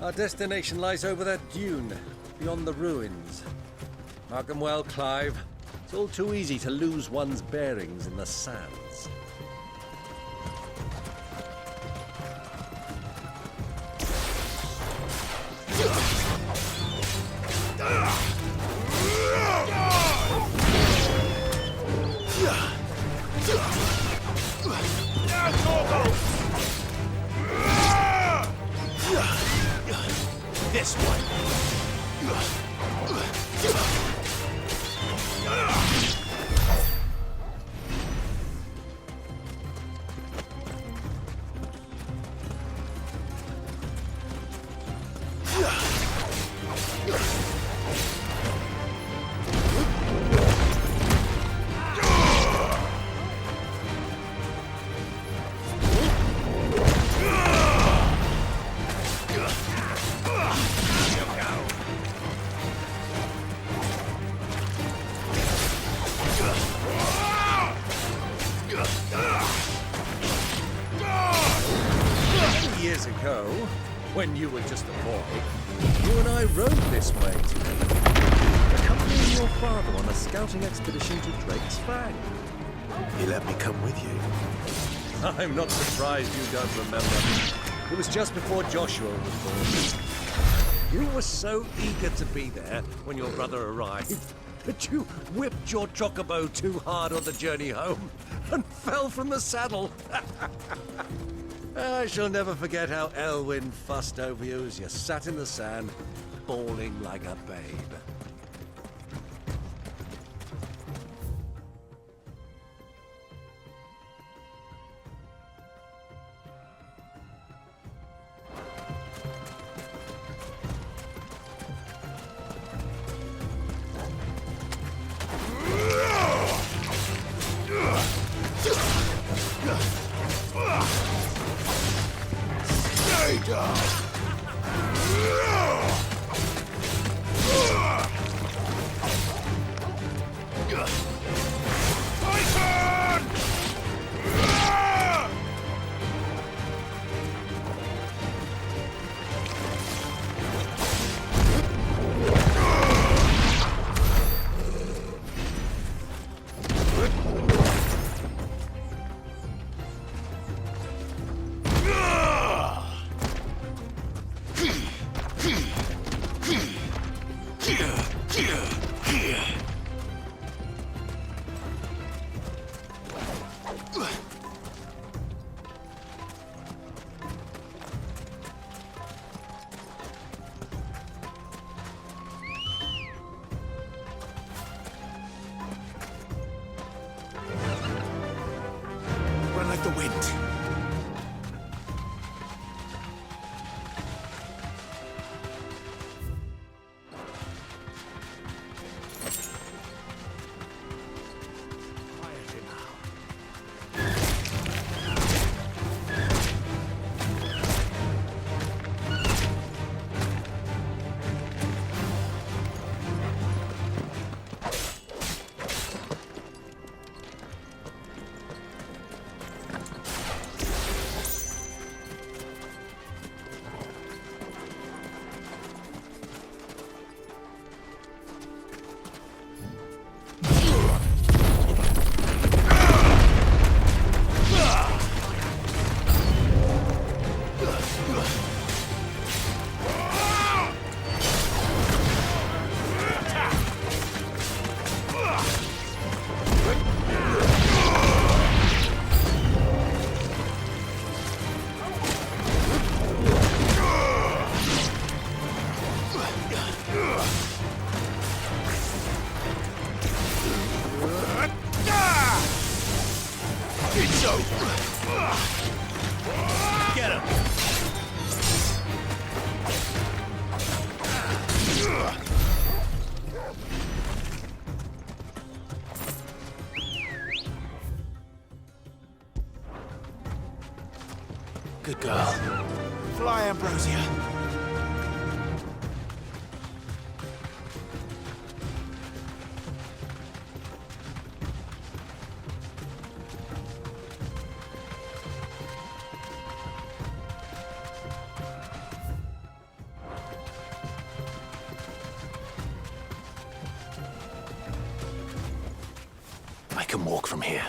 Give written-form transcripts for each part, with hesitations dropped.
Our destination lies over that dune, beyond the ruins. Mark 'em well, Clive. It's all too easy to lose one's bearings in the sands. This one. Years ago, when you were just a boy, you and I rode this way together, accompanying your father on a scouting expedition to Drake's Fang. He let me come with you. I'm not surprised you don't remember. It was just before Joshua was born. You were so eager to be there when your brother arrived that you whipped your chocobo too hard on the journey home and fell from the saddle. I shall never forget how Elwyn fussed over you as you sat in the sand, bawling like a babe. Run like the wind. Get him! Good girl. Fly, Ambrosia. can walk from here.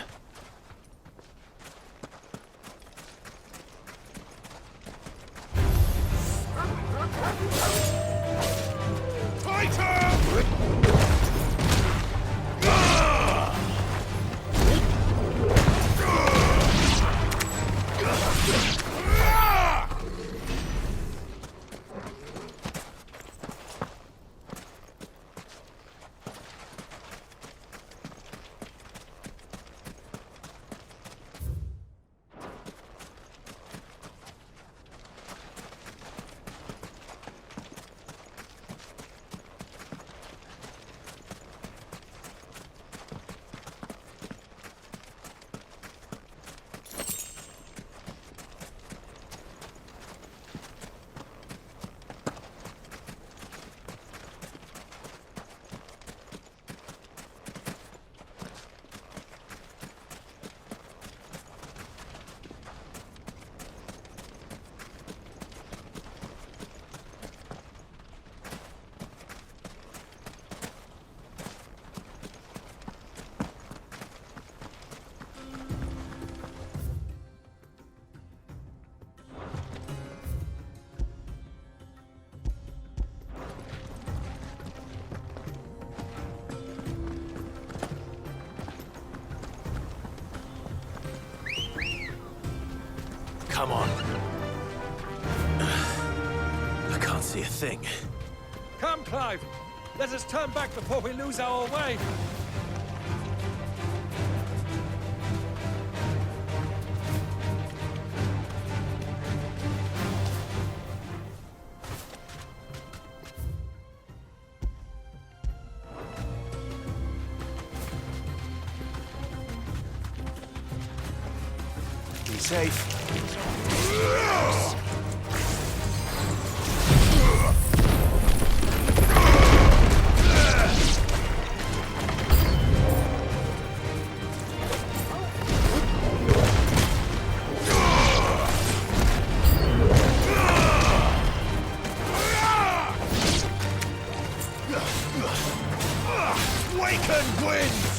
Come on. I can't see a thing. Come, Clive! Let us turn back before we lose our way! Be safe. Waken winds!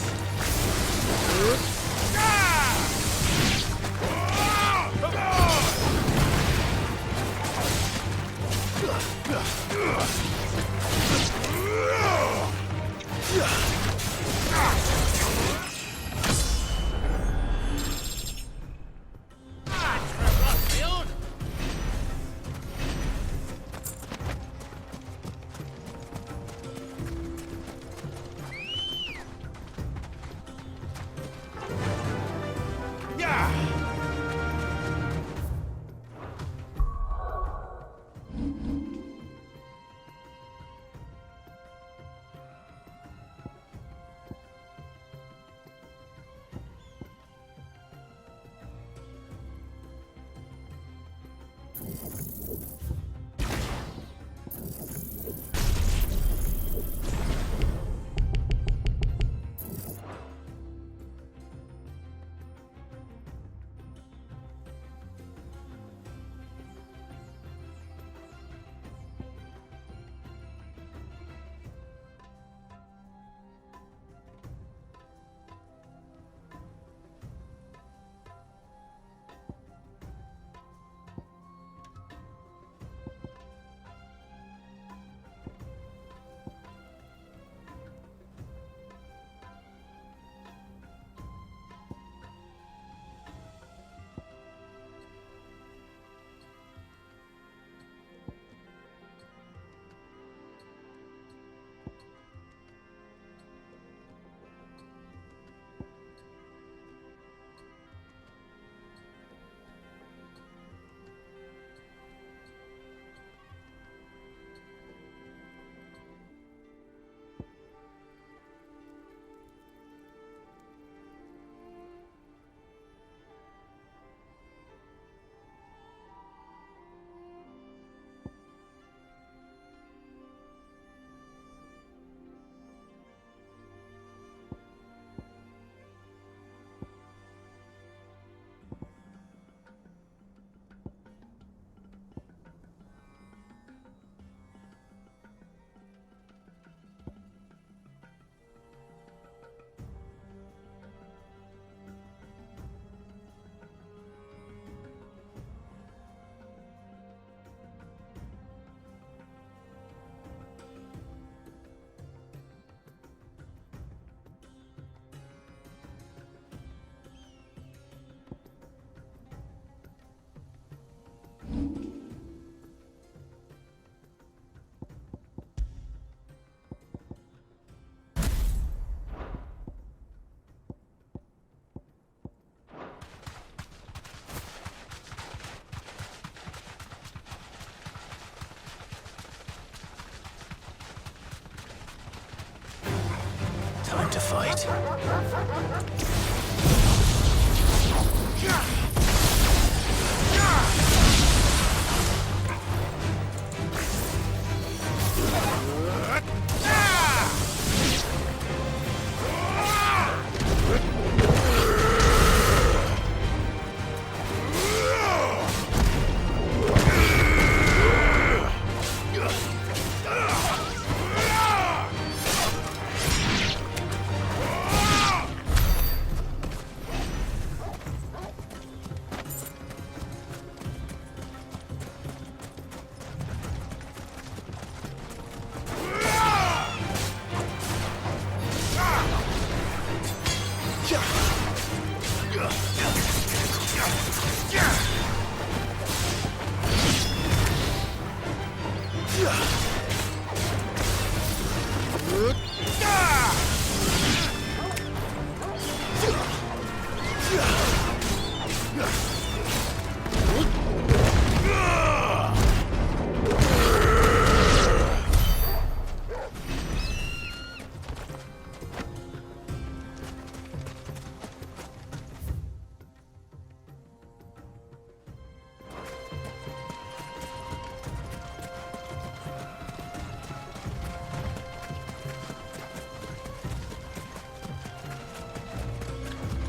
fight.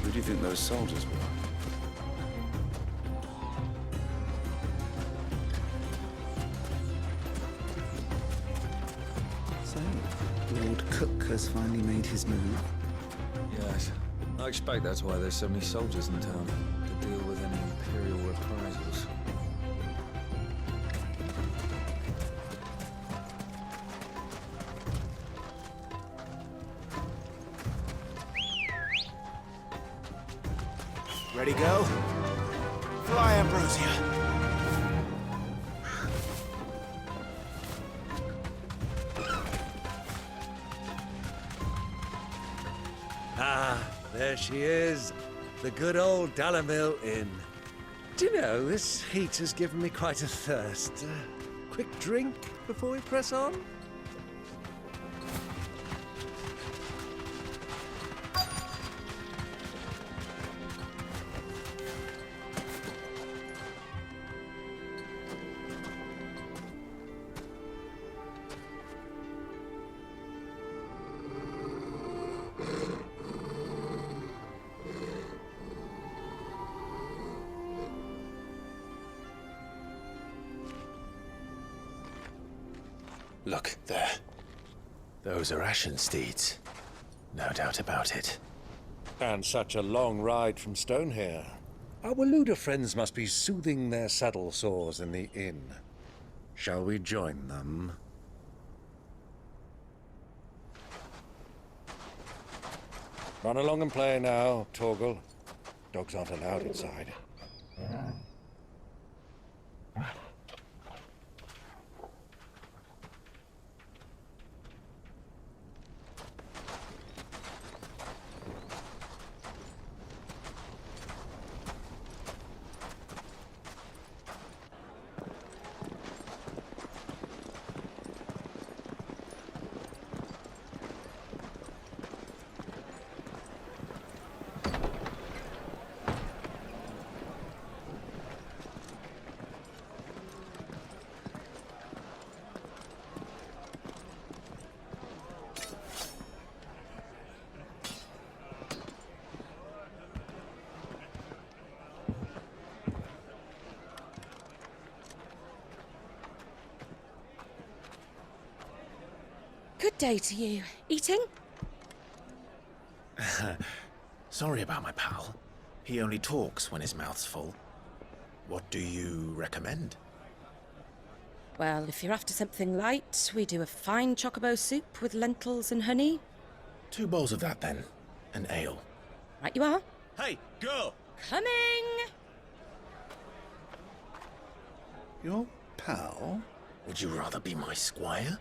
Who do you think those soldiers were? So, Lord Cook has finally made his move. Yes. I expect that's why there's so many soldiers in town, to deal with any Imperial reprisals. Ready, go? Fly, Ambrosia. Ah, there she is. The good old Dalamil Inn. Do you know, this heat has given me quite a thirst. Quick drink before we press on? Look, there. Those are Ashen steeds. No doubt about it. And such a long ride from Stonehere. Our Waluda friends must be soothing their saddle sores in the inn. Shall we join them? Run along and play now, Torgal. Dogs aren't allowed inside. Good day to you. Eating? Sorry about my pal. He only talks when his mouth's full. What do you recommend? Well, if you're after something light, we do a fine chocobo soup with lentils and honey. 2 bowls of that, then. An ale. Right you are. Hey, girl! Coming! Your pal? Would you rather be my squire?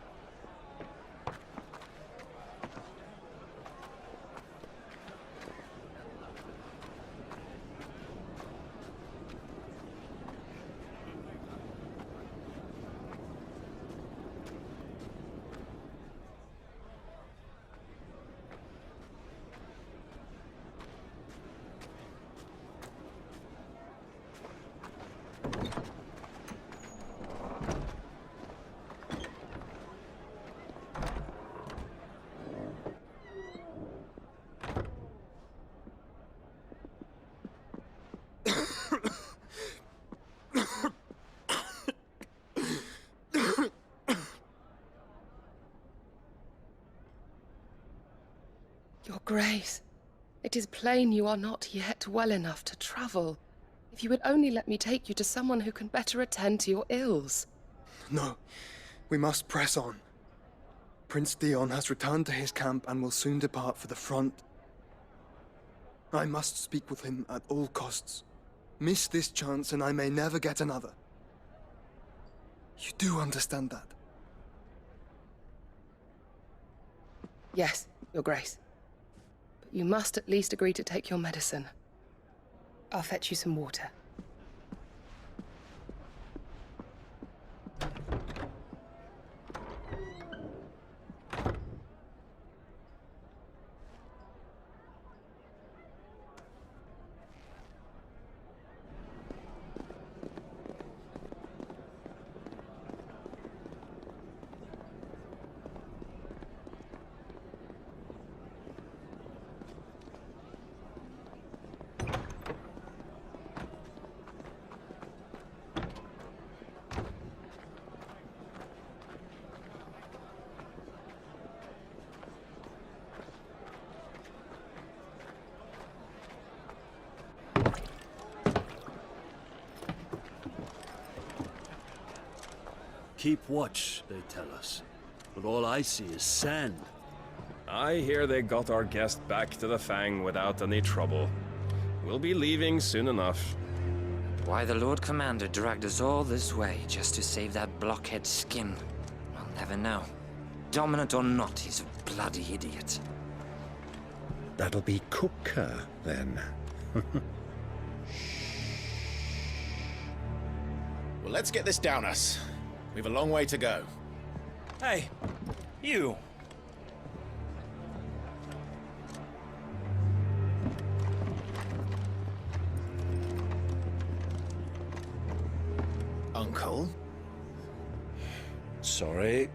Your Grace, it is plain you are not yet well enough to travel. If you would only let me take you to someone who can better attend to your ills. No, we must press on. Prince Theon has returned to his camp and will soon depart for the front. I must speak with him at all costs. Miss this chance and I may never get another. You do understand that? Yes, Your Grace. But you must at least agree to take your medicine. I'll fetch you some water. Keep watch, they tell us. But all I see is sand. I hear they got our guest back to the Fang without any trouble. We'll be leaving soon enough. Why the Lord Commander dragged us all this way just to save that blockhead skin, I'll never know. Dominant or not, he's a bloody idiot. That'll be Cooker, then. Well, let's get this down us. We've a long way to go. Hey, you! Uncle? Sorry.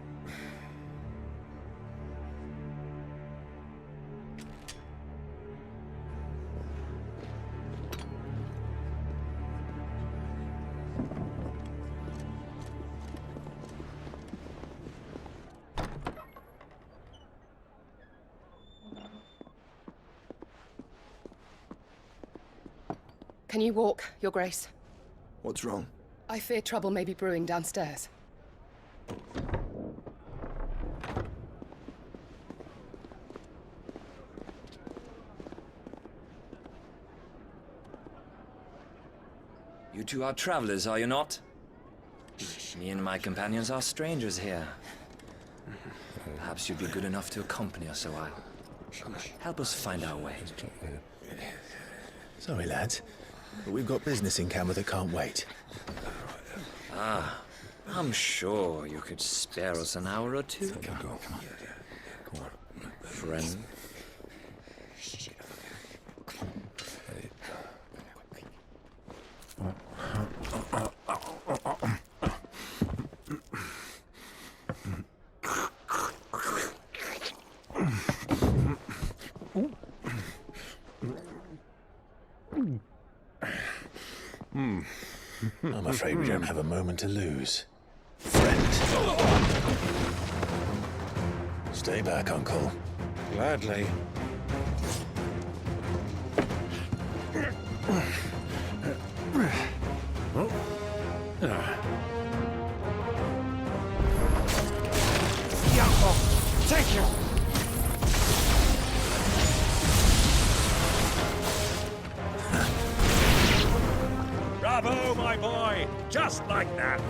Can you walk, Your Grace? What's wrong? I fear trouble may be brewing downstairs. You two are travelers, are you not? Me and my companions are strangers here. Perhaps you'd be good enough to accompany us a while. Help us find our way. Sorry, lads, but we've got business in camera that can't wait. Ah, I'm sure you could spare us an hour or two. Come on. Friend. I'm afraid we don't have a moment to lose. Friend. Stay back, Uncle. Gladly. Take you! Bravo, my boy! Just like that!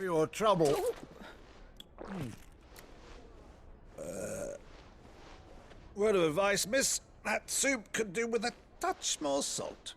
your trouble. Word of advice, miss. That soup could do with a touch more salt.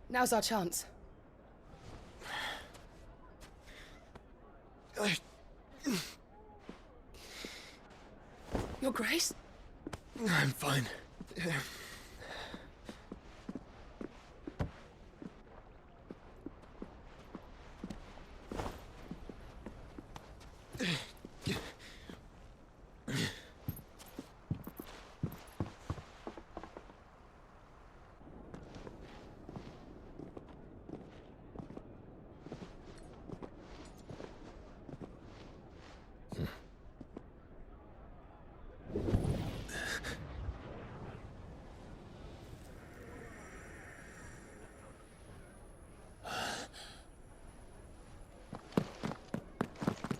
Now's our chance. Your Grace? I'm fine.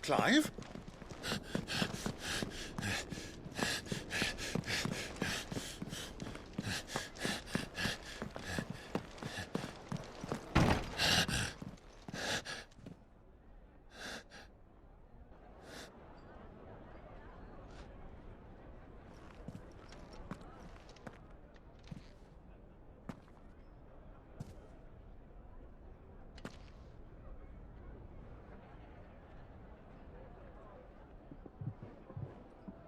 Clive?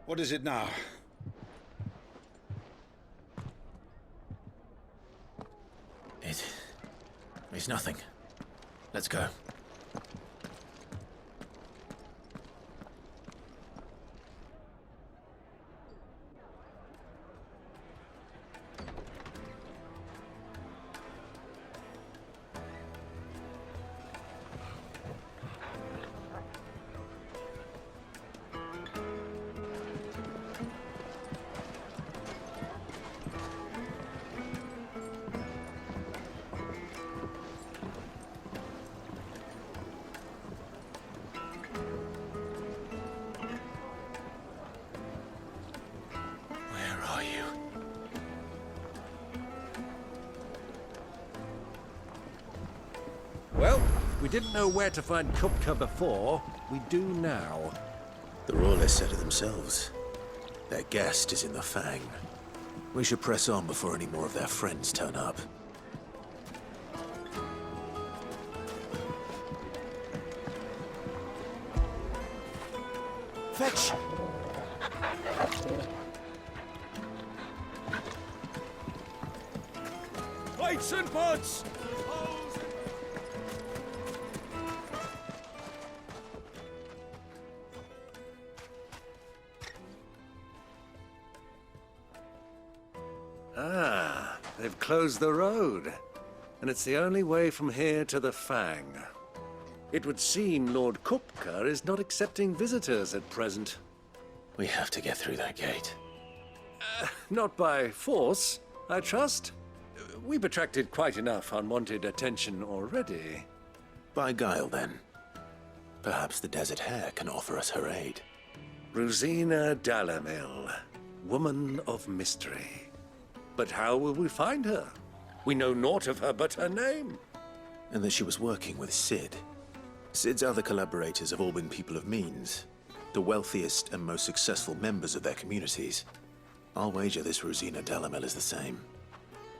What is it now? It's nothing. Let's go. Well, we didn't know where to find Kupka before. We do now. The Royalists said it themselves. Their guest is in the Fang. We should press on before any more of their friends turn up. Fetch! Lights and buds! Ah, they've closed the road. And it's the only way from here to the Fang. It would seem Lord Kupka is not accepting visitors at present. We have to get through that gate. Not by force, I trust. We've attracted quite enough unwanted attention already. By guile, then. Perhaps the Desert Hare can offer us her aid. Rosina Dalamil, woman of mystery. But how will we find her? We know naught of her but her name. And that she was working with Sid. Sid's other collaborators have all been people of means. The wealthiest and most successful members of their communities. I'll wager this Rosina Dalamil is the same.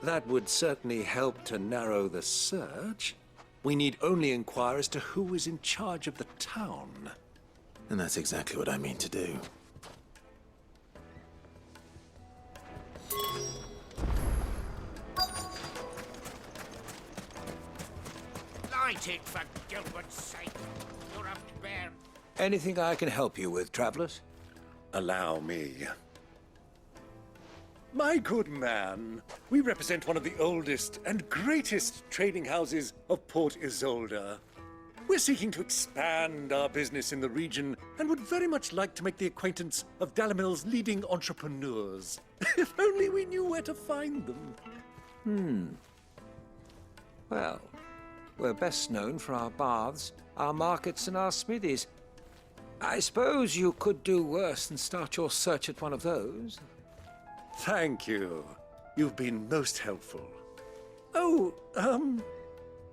That would certainly help to narrow the search. We need only inquire as to who is in charge of the town. And that's exactly what I mean to do. Light it, for Gilbert's sake. You're up to bear. Anything I can help you with, travelers? Allow me. My good man, we represent one of the oldest and greatest trading houses of Port Isolde. We're seeking to expand our business in the region and would very much like to make the acquaintance of Dalamil's leading entrepreneurs. If only we knew where to find them. Well, we're best known for our baths, our markets, and our smithies. I suppose you could do worse than start your search at one of those. Thank you. You've been most helpful. Oh,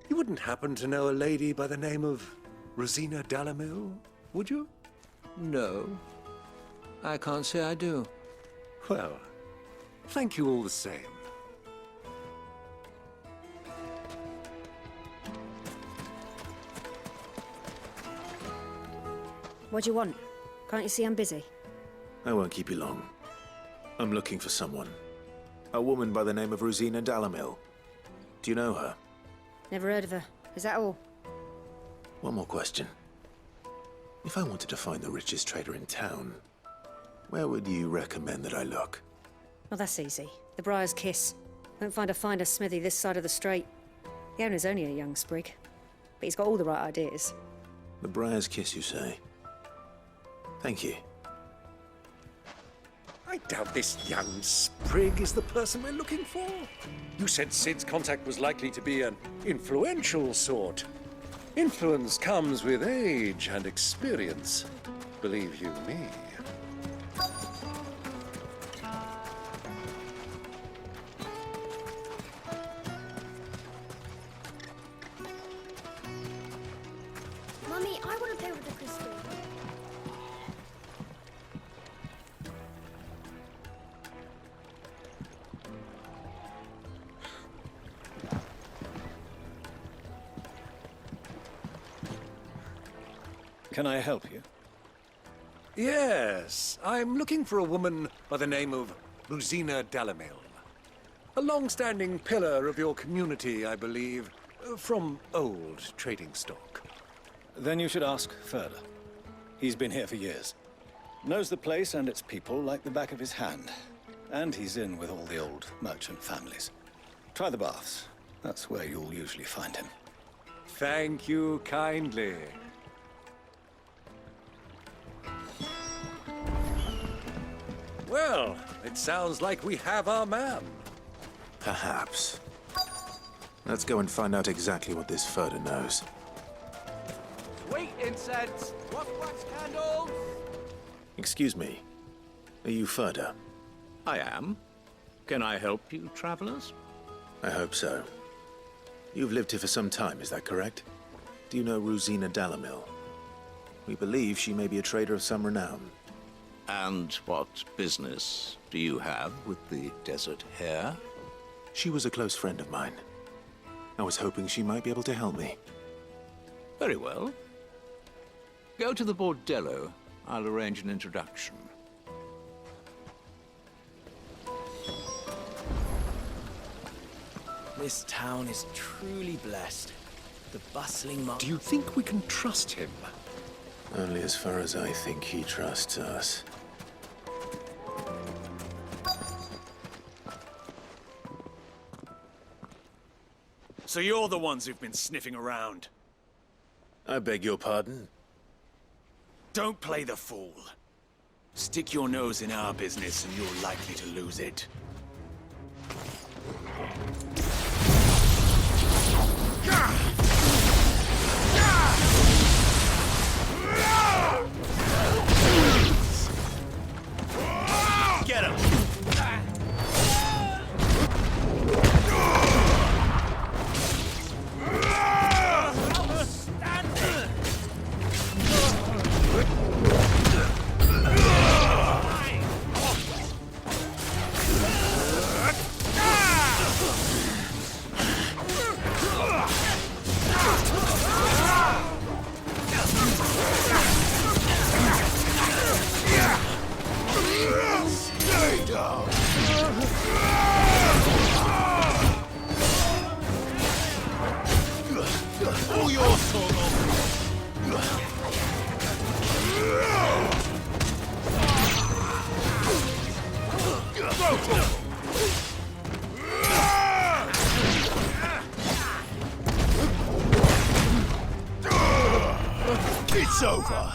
you wouldn't happen to know a lady by the name of Rosina Dalamil, would you? No, I can't say I do. Well, thank you all the same. What do you want? Can't you see I'm busy? I won't keep you long. I'm looking for someone. A woman by the name of Rosina Dalamil. Do you know her? Never heard of her. Is that all? One more question. If I wanted to find the richest trader in town, where would you recommend that I look? Well, that's easy. The Briar's Kiss. Won't find a finer smithy this side of the strait. The owner's only a young sprig, but he's got all the right ideas. The Briar's Kiss, you say? Thank you. I doubt this young sprig is the person we're looking for. You said Sid's contact was likely to be an influential sort. Influence comes with age and experience, believe you me. Mummy, I want to play with the crystal. Can I help you? Yes, I'm looking for a woman by the name of Rosina Dalamil. A long-standing pillar of your community, I believe, from old trading stock. Then you should ask further. He's been here for years. Knows the place and its people like the back of his hand. And he's in with all the old merchant families. Try the baths. That's where you'll usually find him. Thank you kindly. Well, it sounds like we have our man. Perhaps. Let's go and find out exactly what this Furder knows. Sweet incense! Wax candles! Excuse me. Are you Furder? I am. Can I help you, travelers? I hope so. You've lived here for some time, is that correct? Do you know Rosina Dalamil? We believe she may be a trader of some renown. And what business do you have with the desert hare? She was a close friend of mine. I was hoping she might be able to help me. Very well. Go to the bordello. I'll arrange an introduction. This town is truly blessed. The bustling Do you think we can trust him? Only as far as I think he trusts us. So you're the ones who've been sniffing around. I beg your pardon? Don't play the fool. Stick your nose in our business and you're likely to lose it. Get him! over.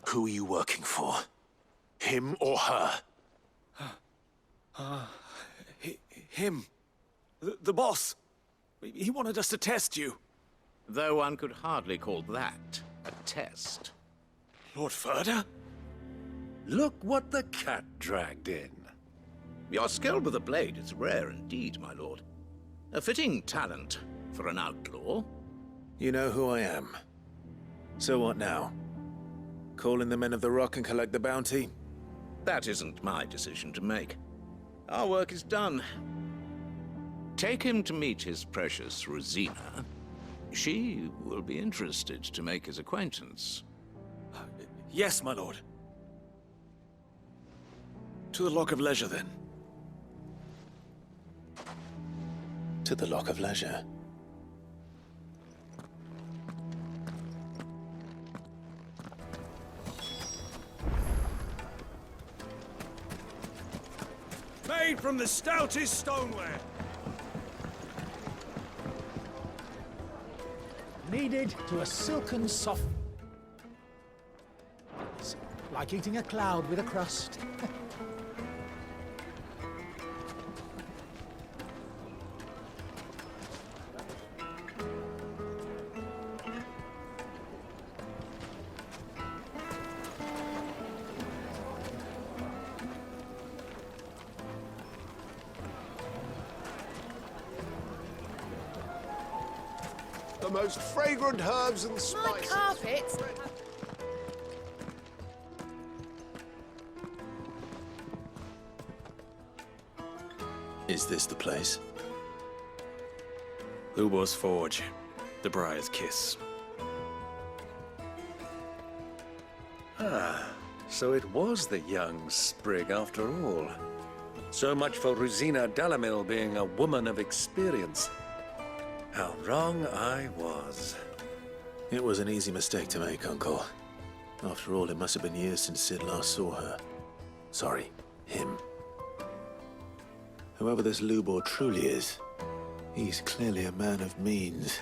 Who are you working for? Him or her? Him. The boss. He wanted us to test you. Though one could hardly call that a test. Lord Ferda? Look what the cat dragged in. Your skill with the blade is rare indeed, my lord. A fitting talent for an outlaw. You know who I am. So what now? Call in the Men of the Rock and collect the bounty? That isn't my decision to make. Our work is done. Take him to meet his precious Rosina. She will be interested to make his acquaintance. Yes, my lord. To the Lock of Leisure, then. To the Lock of Leisure. Made from the stoutest stoneware. Kneaded to a silken soft... It's like eating a cloud with a crust. The most fragrant herbs and My spices. carpet! Is this the place? Ubor's Forge. The Briar's Kiss. Ah, so it was the young sprig after all. So much for Rosina Delamil being a woman of experience. How wrong I was. It was an easy mistake to make, Uncle. After all, it must have been years since Sid last saw her. Sorry, him. Whoever this Lubor truly is, he's clearly a man of means.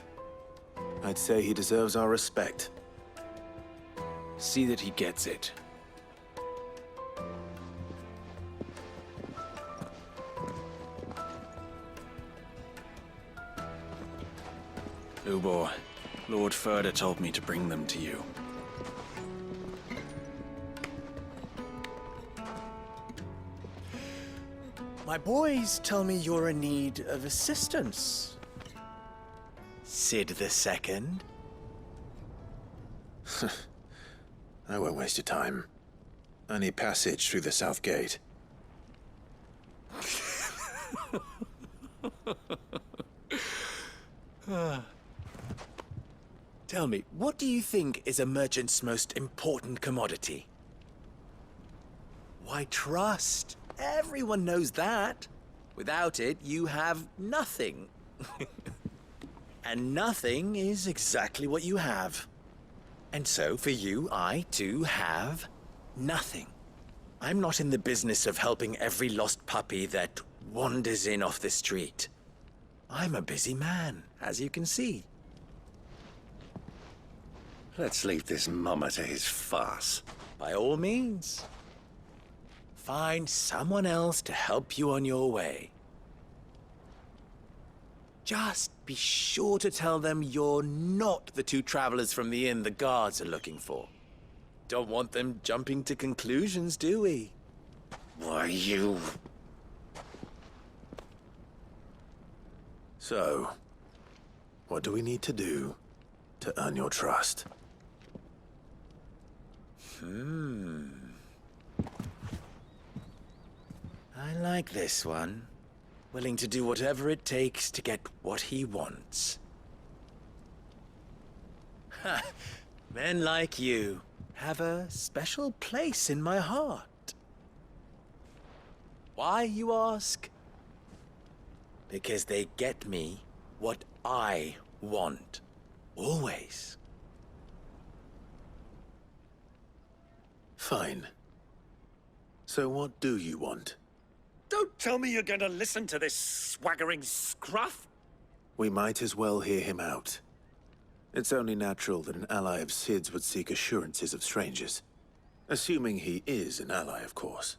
I'd say he deserves our respect. See that he gets it. Ubor, Lord Ferda told me to bring them to you. My boys tell me you're in need of assistance. Sid the Second? I won't waste your time. I need passage through the south gate. Tell me, what do you think is a merchant's most important commodity? Why, trust. Everyone knows that. Without it, you have nothing. And nothing is exactly what you have. And so, for you, I, too, have nothing. I'm not in the business of helping every lost puppy that wanders in off the street. I'm a busy man, as you can see. Let's leave this mummer to his farce. By all means. Find someone else to help you on your way. Just be sure to tell them you're not the two travelers from the inn the guards are looking for. Don't want them jumping to conclusions, do we? Why, you... So, what do we need to do to earn your trust? I like this one. Willing to do whatever it takes to get what he wants. Ha! Men like you have a special place in my heart. Why, you ask? Because they get me what I want. Always. Fine. So what do you want? Don't tell me you're going to listen to this swaggering scruff! We might as well hear him out. It's only natural that an ally of Sid's would seek assurances of strangers. Assuming he is an ally, of course.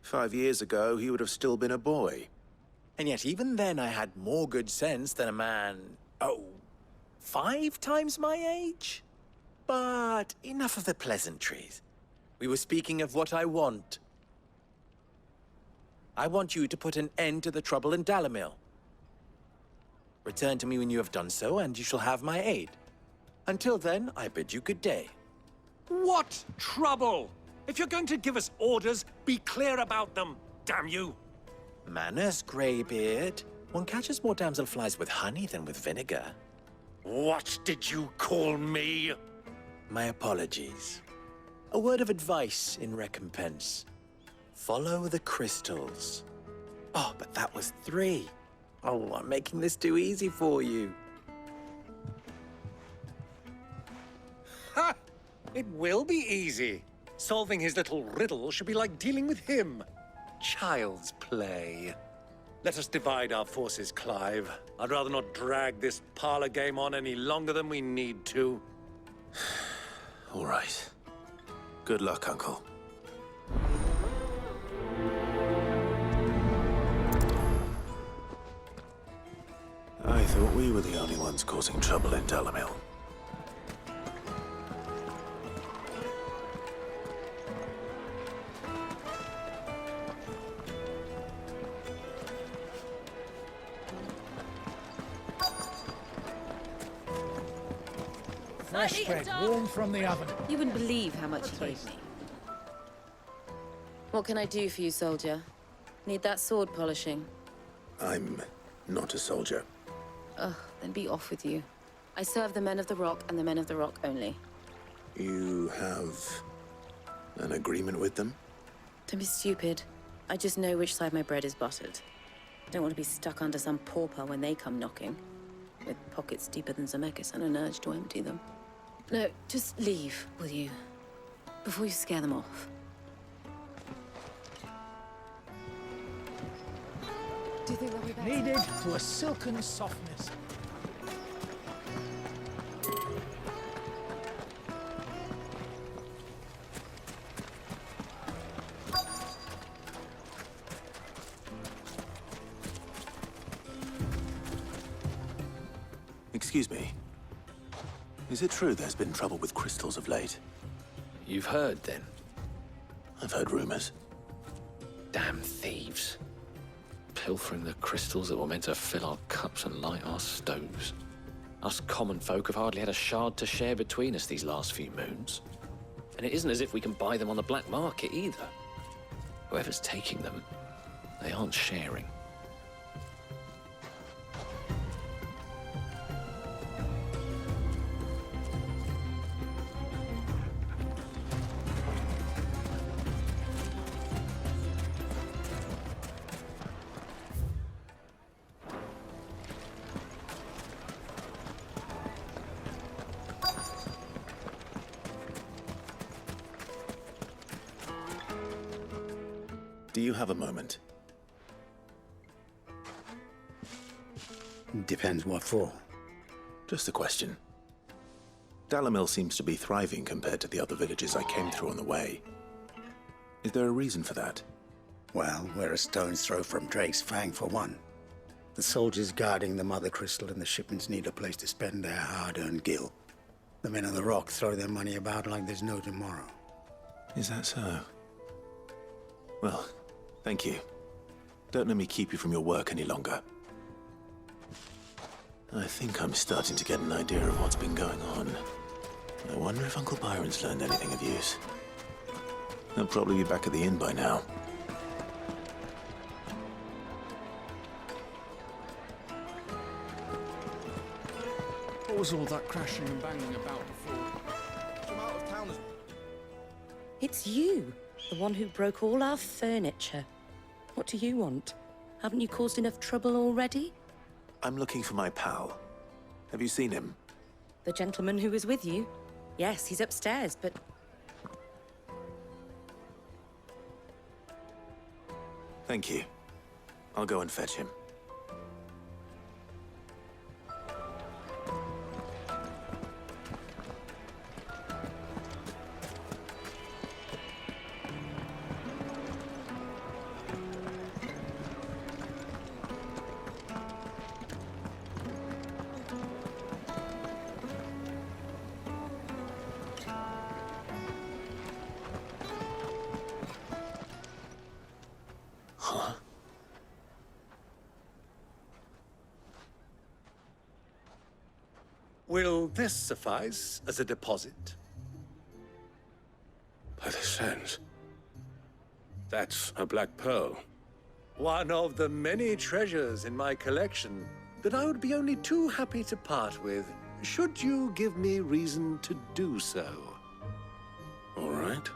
5 years ago, he would have still been a boy. And yet even then I had more good sense than a man, 5 times my age? But enough of the pleasantries. We were speaking of what I want. I want you to put an end to the trouble in Dalamil. Return to me when you have done so, and you shall have my aid. Until then, I bid you good day. What trouble? If you're going to give us orders, be clear about them, damn you! Manners, Greybeard. One catches more damselflies with honey than with vinegar. What did you call me? My apologies. A word of advice in recompense. Follow the crystals. Oh, but that was 3. Oh, I'm making this too easy for you. Ha! It will be easy. Solving his little riddle should be like dealing with him. Child's play. Let us divide our forces, Clive. I'd rather not drag this parlor game on any longer than we need to. All right. Good luck, Uncle. I thought we were the only ones causing trouble in Dalamil. Fresh bread, warm from the oven. You wouldn't believe how much he gave me. What can I do for you, soldier? Need that sword polishing? I'm not a soldier. Ugh, then be off with you. I serve the men of the Rock and the men of the Rock only. You have an agreement with them? Don't be stupid. I just know which side my bread is buttered. Don't want to be stuck under some pauper when they come knocking, with pockets deeper than Zemeckis and an urge to empty them. No, just leave, will you? Before you scare them off. Do you think they'll be back? Kneaded to a silken softness. Excuse me. Is it true there's been trouble with crystals of late? You've heard, then? I've heard rumors. Damn thieves. Pilfering the crystals that were meant to fill our cups and light our stoves. Us common folk have hardly had a shard to share between us these last few moons. And it isn't as if we can buy them on the black market either. Whoever's taking them, they aren't sharing. Do you have a moment? Depends what for. Just a question. Dalamil seems to be thriving compared to the other villages I came through on the way. Is there a reason for that? Well, we're a stone's throw from Drake's Fang, for one. The soldiers guarding the Mother Crystal and the shipments need a place to spend their hard-earned gil. The men of the Rock throw their money about like there's no tomorrow. Is that so? Well, thank you. Don't let me keep you from your work any longer. I think I'm starting to get an idea of what's been going on. I wonder if Uncle Byron's learned anything of use. He'll probably be back at the inn by now. What was all that crashing and banging about before? It's you, the one who broke all our furniture. What do you want? Haven't you caused enough trouble already? I'm looking for my pal. Have you seen him? The gentleman who was with you? Yes, he's upstairs, but... Thank you. I'll go and fetch him. Huh? Will this suffice as a deposit? By the sands. That's a black pearl. One of the many treasures in my collection that I would be only too happy to part with, should you give me reason to do so. All right.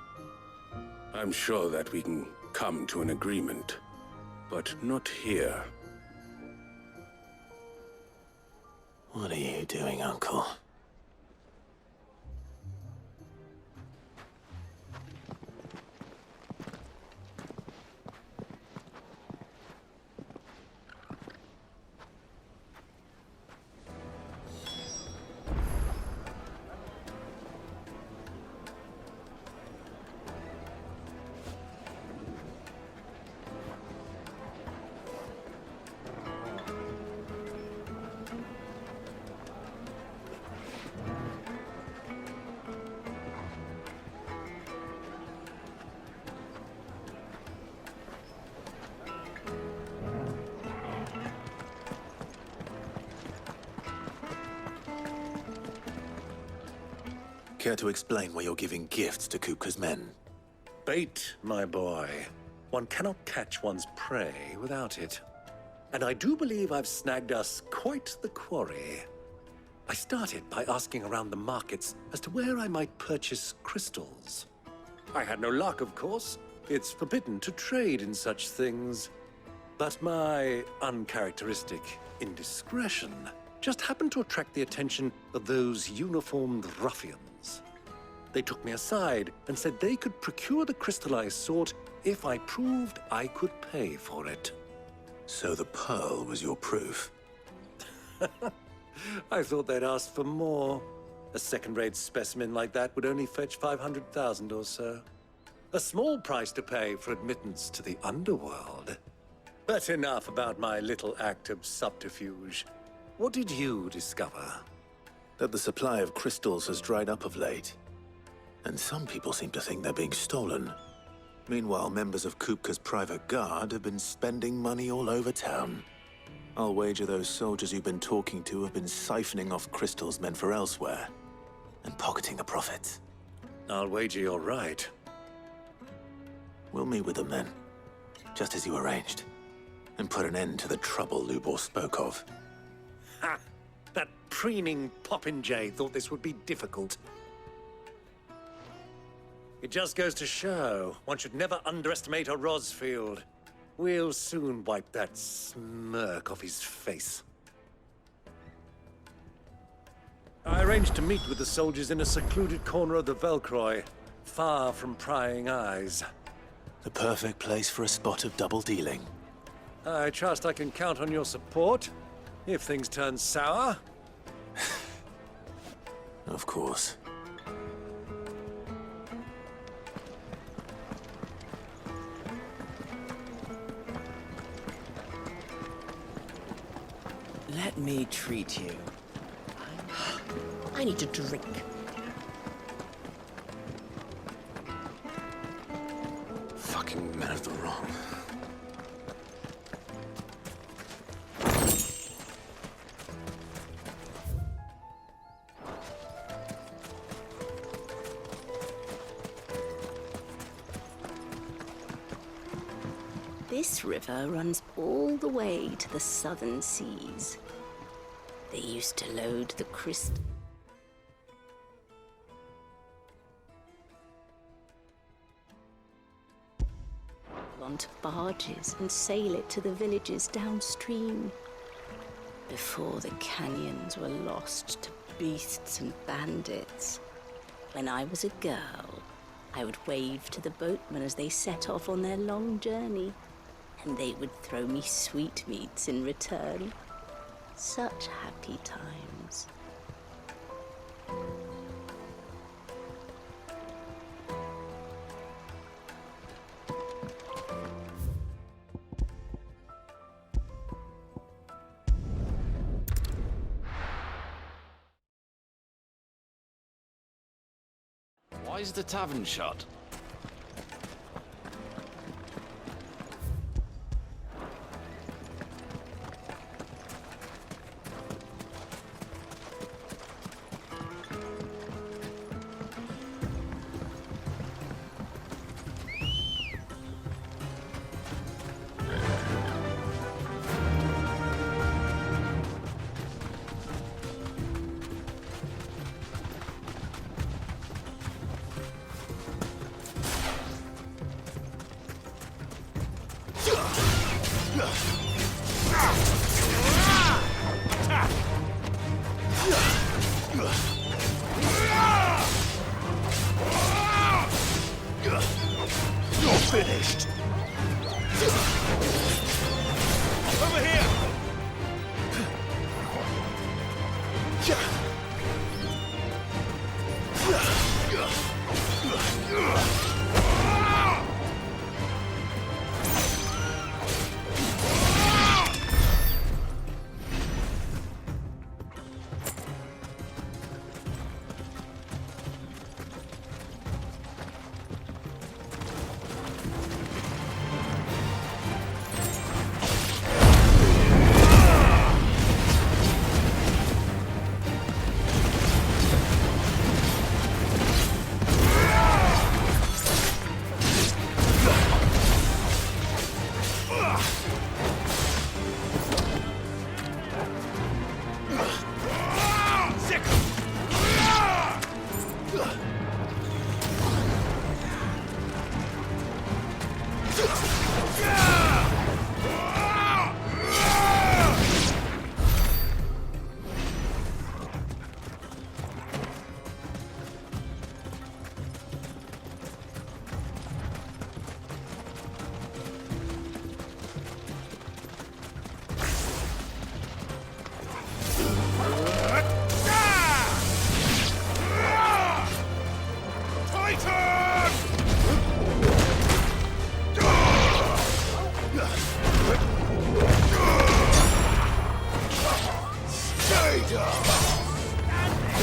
I'm sure that we can come to an agreement, but not here. What are you doing, Uncle? Care to explain why you're giving gifts to Kupka's men? Bait, my boy. One cannot catch one's prey without it. And I do believe I've snagged us quite the quarry. I started by asking around the markets as to where I might purchase crystals. I had no luck, of course. It's forbidden to trade in such things. But my uncharacteristic indiscretion just happened to attract the attention of those uniformed ruffians. They took me aside and said they could procure the crystal I sought if I proved I could pay for it. So the pearl was your proof? I thought they'd asked for more. A second-rate specimen like that would only fetch 500,000 or so. A small price to pay for admittance to the underworld. But enough about my little act of subterfuge. What did you discover? That the supply of crystals has dried up of late. And some people seem to think they're being stolen. Meanwhile, members of Kupka's private guard have been spending money all over town. I'll wager those soldiers you've been talking to have been siphoning off crystals meant for elsewhere, and pocketing the profits. I'll wager you're right. We'll meet with them then, just as you arranged, and put an end to the trouble Lubor spoke of. Ha! That preening popinjay thought this would be difficult. It just goes to show, one should never underestimate a Rosfield. We'll soon wipe that smirk off his face. I arranged to meet with the soldiers in a secluded corner of the Velcroy, far from prying eyes. The perfect place for a spot of double dealing. I trust I can count on your support, if things turn sour. Of course. Let me treat you. I need a drink. Fucking men of the wrong. This river runs all the way to the southern seas. They used to load the crystal. onto barges and sail it to the villages downstream. Before the canyons were lost to beasts and bandits. When I was a girl, I would wave to the boatmen as they set off on their long journey, and they would throw me sweetmeats in return. Such happy times. Why is the tavern shut? You're finished. Over here.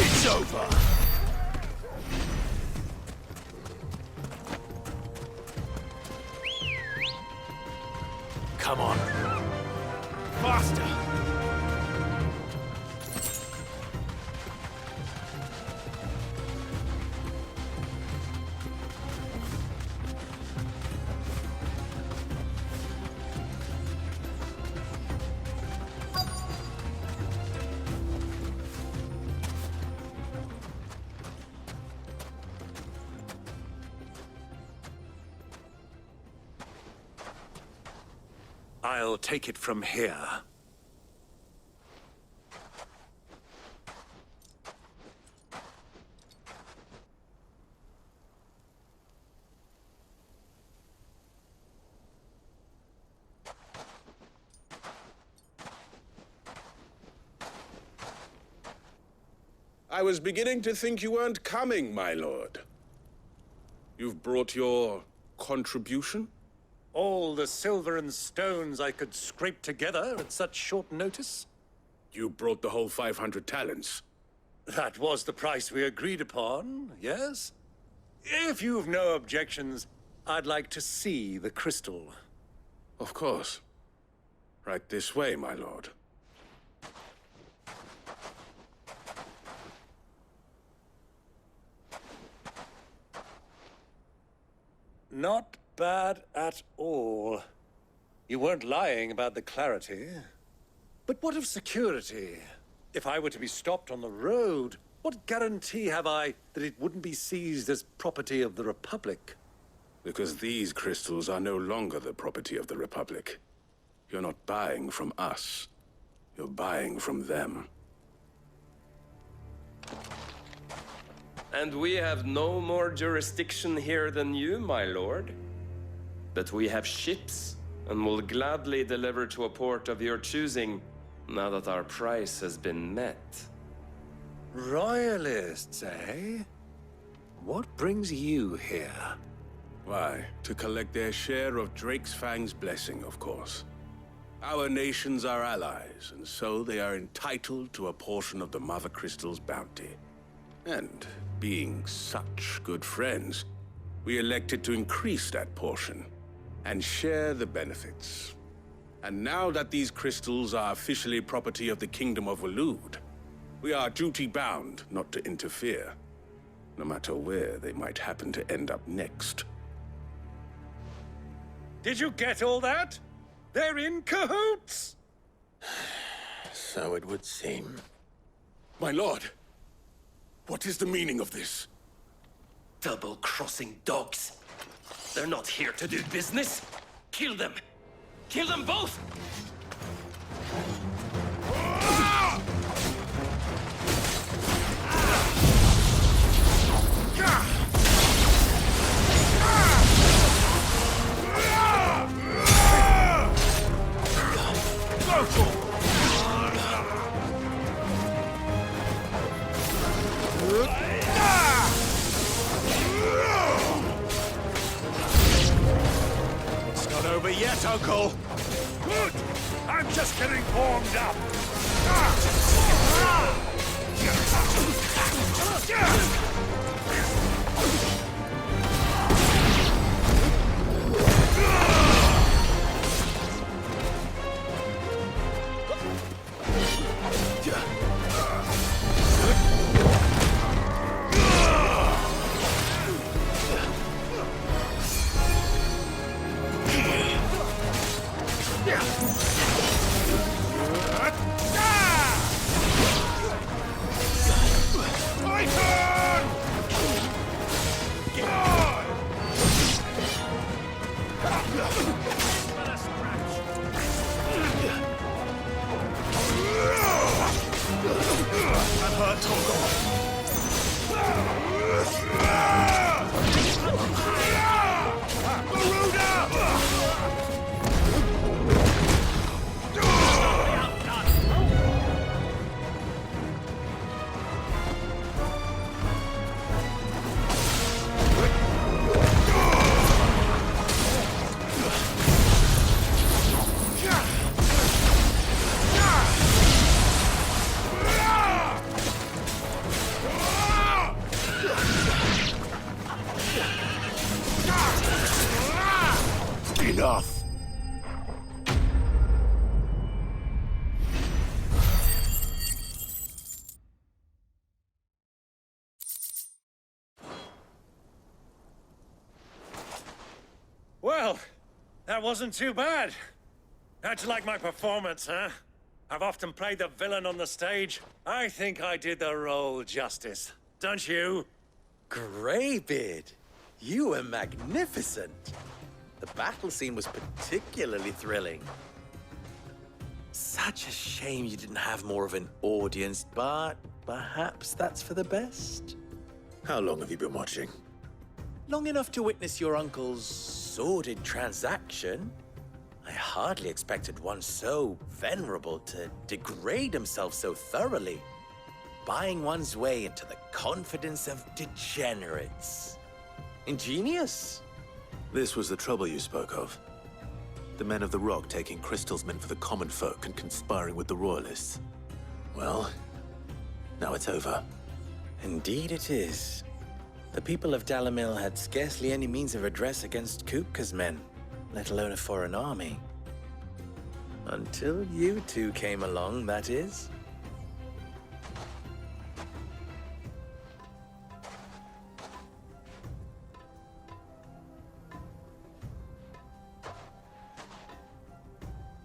It's over. Come on. Faster. I'll take it from here. I was beginning to think you weren't coming, my lord. You've brought your contribution? All the silver and stones I could scrape together at such short notice? You brought the whole 500 talents. That was the price we agreed upon, yes? If you've no objections, I'd like to see the crystal. Of course. Right this way, my lord. Not bad at all. You weren't lying about the clarity. But what of security? If I were to be stopped on the road, what guarantee have I that it wouldn't be seized as property of the Republic? Because these crystals are no longer the property of the Republic. You're not buying from us. You're buying from them. And we have no more jurisdiction here than you, my lord. But we have ships, and will gladly deliver to a port of your choosing, now that our price has been met. Royalists, eh? What brings you here? Why, to collect their share of Drake's Fang's blessing, of course. Our nations are allies, and so they are entitled to a portion of the Mother Crystal's bounty. And being such good friends, we elected to increase that portion and share the benefits. And now that these crystals are officially property of the Kingdom of Waloed, we are duty-bound not to interfere, no matter where they might happen to end up next. Did you get all that? They're in cahoots! So it would seem. My lord, what is the meaning of this? Double-crossing dogs. They're not here to do business. Kill them. Kill them both! It's not over yet, Uncle. Good. I'm just getting warmed up. Enough! Well, that wasn't too bad. How'd you like my performance, huh? I've often played the villain on the stage. I think I did the role justice. Don't you? Greybeard, you were magnificent. The battle scene was particularly thrilling. Such a shame you didn't have more of an audience, but perhaps that's for the best. How long have you been watching? Long enough to witness your uncle's sordid transaction. I hardly expected one so venerable to degrade himself so thoroughly, buying one's way into the confidence of degenerates. Ingenious. This was the trouble you spoke of. The men of the Rock taking crystals meant for the common folk and conspiring with the Royalists. Well, now it's over. Indeed it is. The people of Dalamil had scarcely any means of redress against Kupka's men, let alone a foreign army. Until you two came along, that is.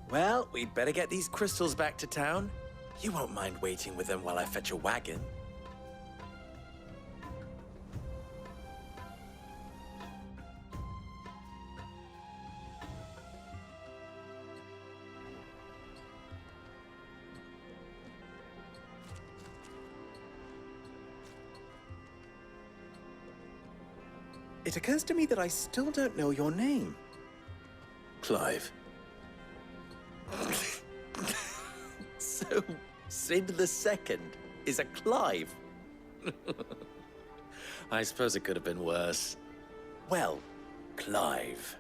Well, we'd better get these crystals back to town. You won't mind waiting with them while I fetch a wagon. it occurs to me that I still don't know your name. Clive. So, Sid the Second is a Clive? I suppose it could have been worse. Well, Clive,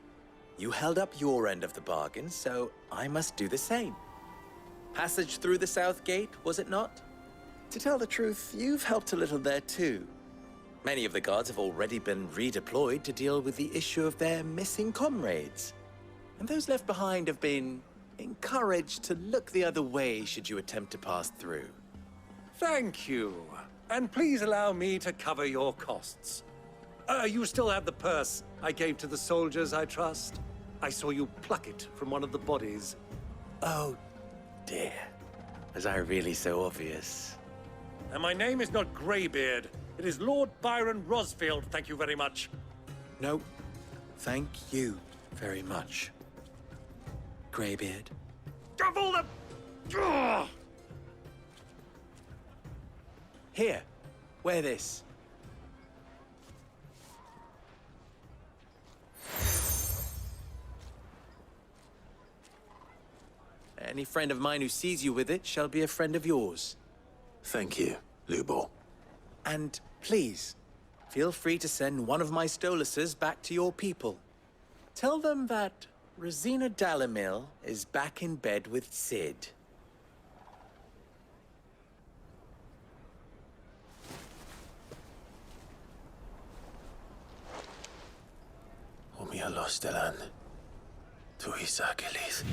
you held up your end of the bargain, so I must do the same. Passage through the South Gate, was it not? To tell the truth, you've helped a little there too. Many of the guards have already been redeployed to deal with the issue of their missing comrades. And those left behind have been encouraged to look the other way should you attempt to pass through. Thank you. And please allow me to cover your costs. You still have the purse I gave to the soldiers, I trust? I saw you pluck it from one of the bodies. Oh, dear. Was I really so obvious? And my name is not Greybeard. It is Lord Byron Rosfield, thank you very much. No, thank you very much, Greybeard. Of all the... Ugh! Here, wear this. Any friend of mine who sees you with it shall be a friend of yours. Thank you, Lubor. And please, feel free to send one of my Stoluses back to your people. Tell them that Rosina Dalamil is back in bed with Sid. Omia Lostelan. Tuisa Kelis.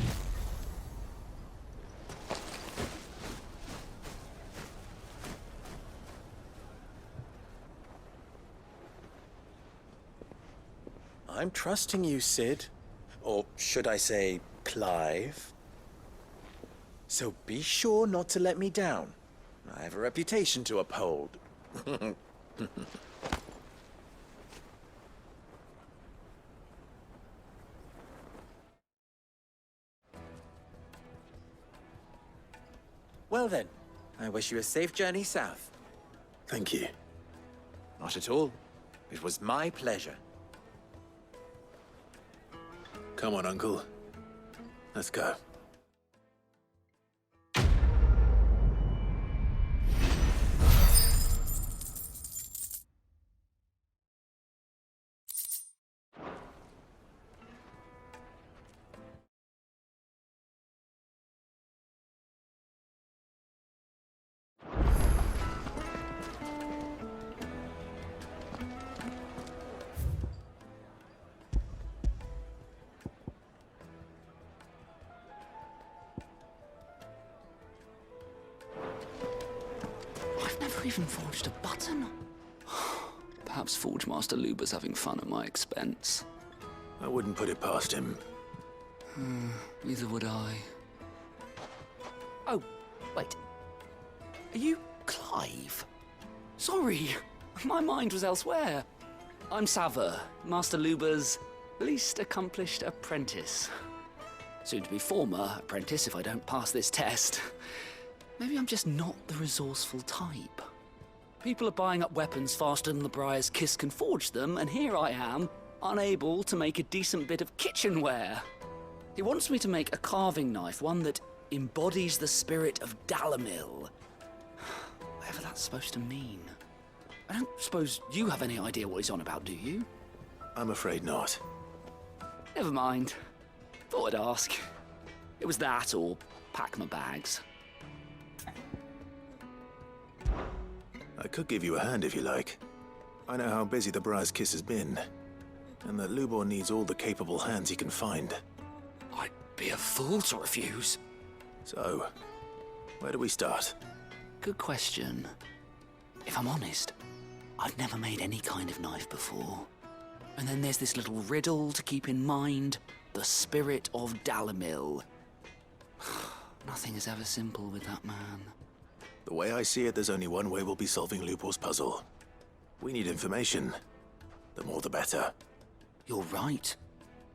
I'm trusting you, Sid. Or should I say, Clive? So be sure not to let me down. I have a reputation to uphold. Well then, I wish you a safe journey south. Thank you. Not at all. It was my pleasure. Come on, Uncle. Let's go. Even forged a button? Perhaps Forge Master Luber's having fun at my expense. I wouldn't put it past him. Neither would I. Oh, wait. Are you Clive? Sorry, my mind was elsewhere. I'm Saver, Master Luber's least accomplished apprentice. Soon to be former apprentice if I don't pass this test. Maybe I'm just not the resourceful type. People are buying up weapons faster than the Briar's Kiss can forge them, and here I am, unable to make a decent bit of kitchenware. He wants me to make a carving knife, one that embodies the spirit of Dalamil. Whatever that's supposed to mean. I don't suppose you have any idea what he's on about, do you? I'm afraid not. Never mind. Thought I'd ask. It was that or pack my bags. I could give you a hand if you like. I know how busy the Briar's Kiss has been, and that Lubor needs all the capable hands he can find. I'd be a fool to refuse. So, where do we start? Good question. If I'm honest, I've never made any kind of knife before. And then there's this little riddle to keep in mind. The spirit of Dalamil. Nothing is ever simple with that man. The way I see it, there's only one way we'll be solving Lubor's puzzle. We need information. The more the better. You're right.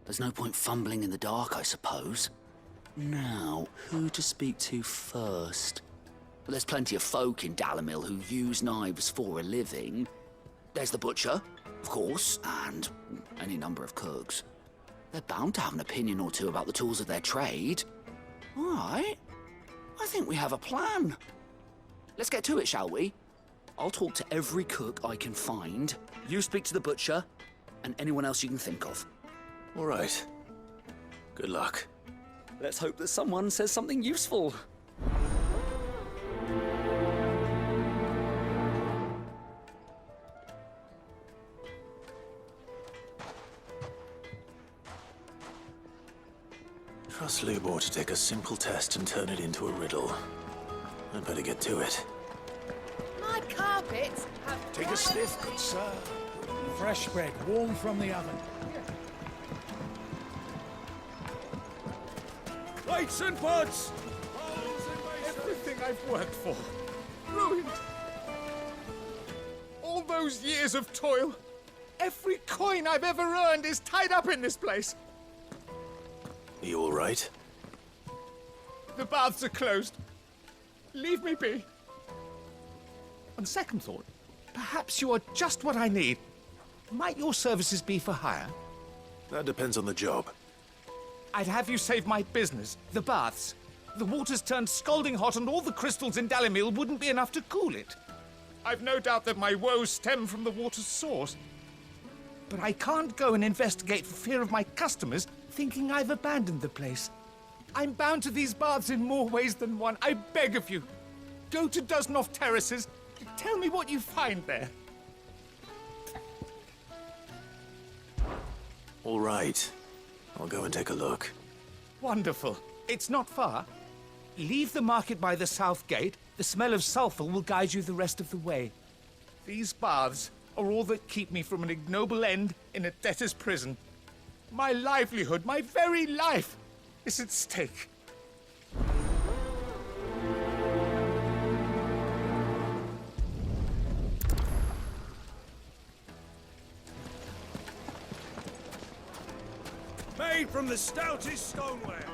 There's no point fumbling in the dark, I suppose. Now, who to speak to first? Well, there's plenty of folk in Dalamil who use knives for a living. There's the butcher, of course, and any number of cooks. They're bound to have an opinion or two about the tools of their trade. All right. I think we have a plan. Let's get to it, shall we? I'll talk to every cook I can find. You speak to the butcher, and anyone else you can think of. All right. Good luck. Let's hope that someone says something useful. Trust Lubor to take a simple test and turn it into a riddle. I'd better get to it. My carpets have... Take a sniff, good sir. Fresh bread, warm from the oven. Weights and pots! Everything I've worked for. Ruined. All those years of toil. Every coin I've ever earned is tied up in this place. You all right? The baths are closed. Leave me be. On second thought, perhaps you are just what I need. Might your services be for hire? That depends on the job. I'd have you save my business, the baths. The water's turned scalding hot and all the crystals in Dalimil wouldn't be enough to cool it. I've no doubt that my woes stem from the water's source. But I can't go and investigate for fear of my customers thinking I've abandoned the place. I'm bound to these baths in more ways than one. I beg of you. Go to Dusnov Terraces. Tell me what you find there. All right. I'll go and take a look. Wonderful. It's not far. Leave the market by the south gate. The smell of sulfur will guide you the rest of the way. These baths are all that keep me from an ignoble end in a debtor's prison. My livelihood, my very life, is at stake. Made from the stoutest stoneware.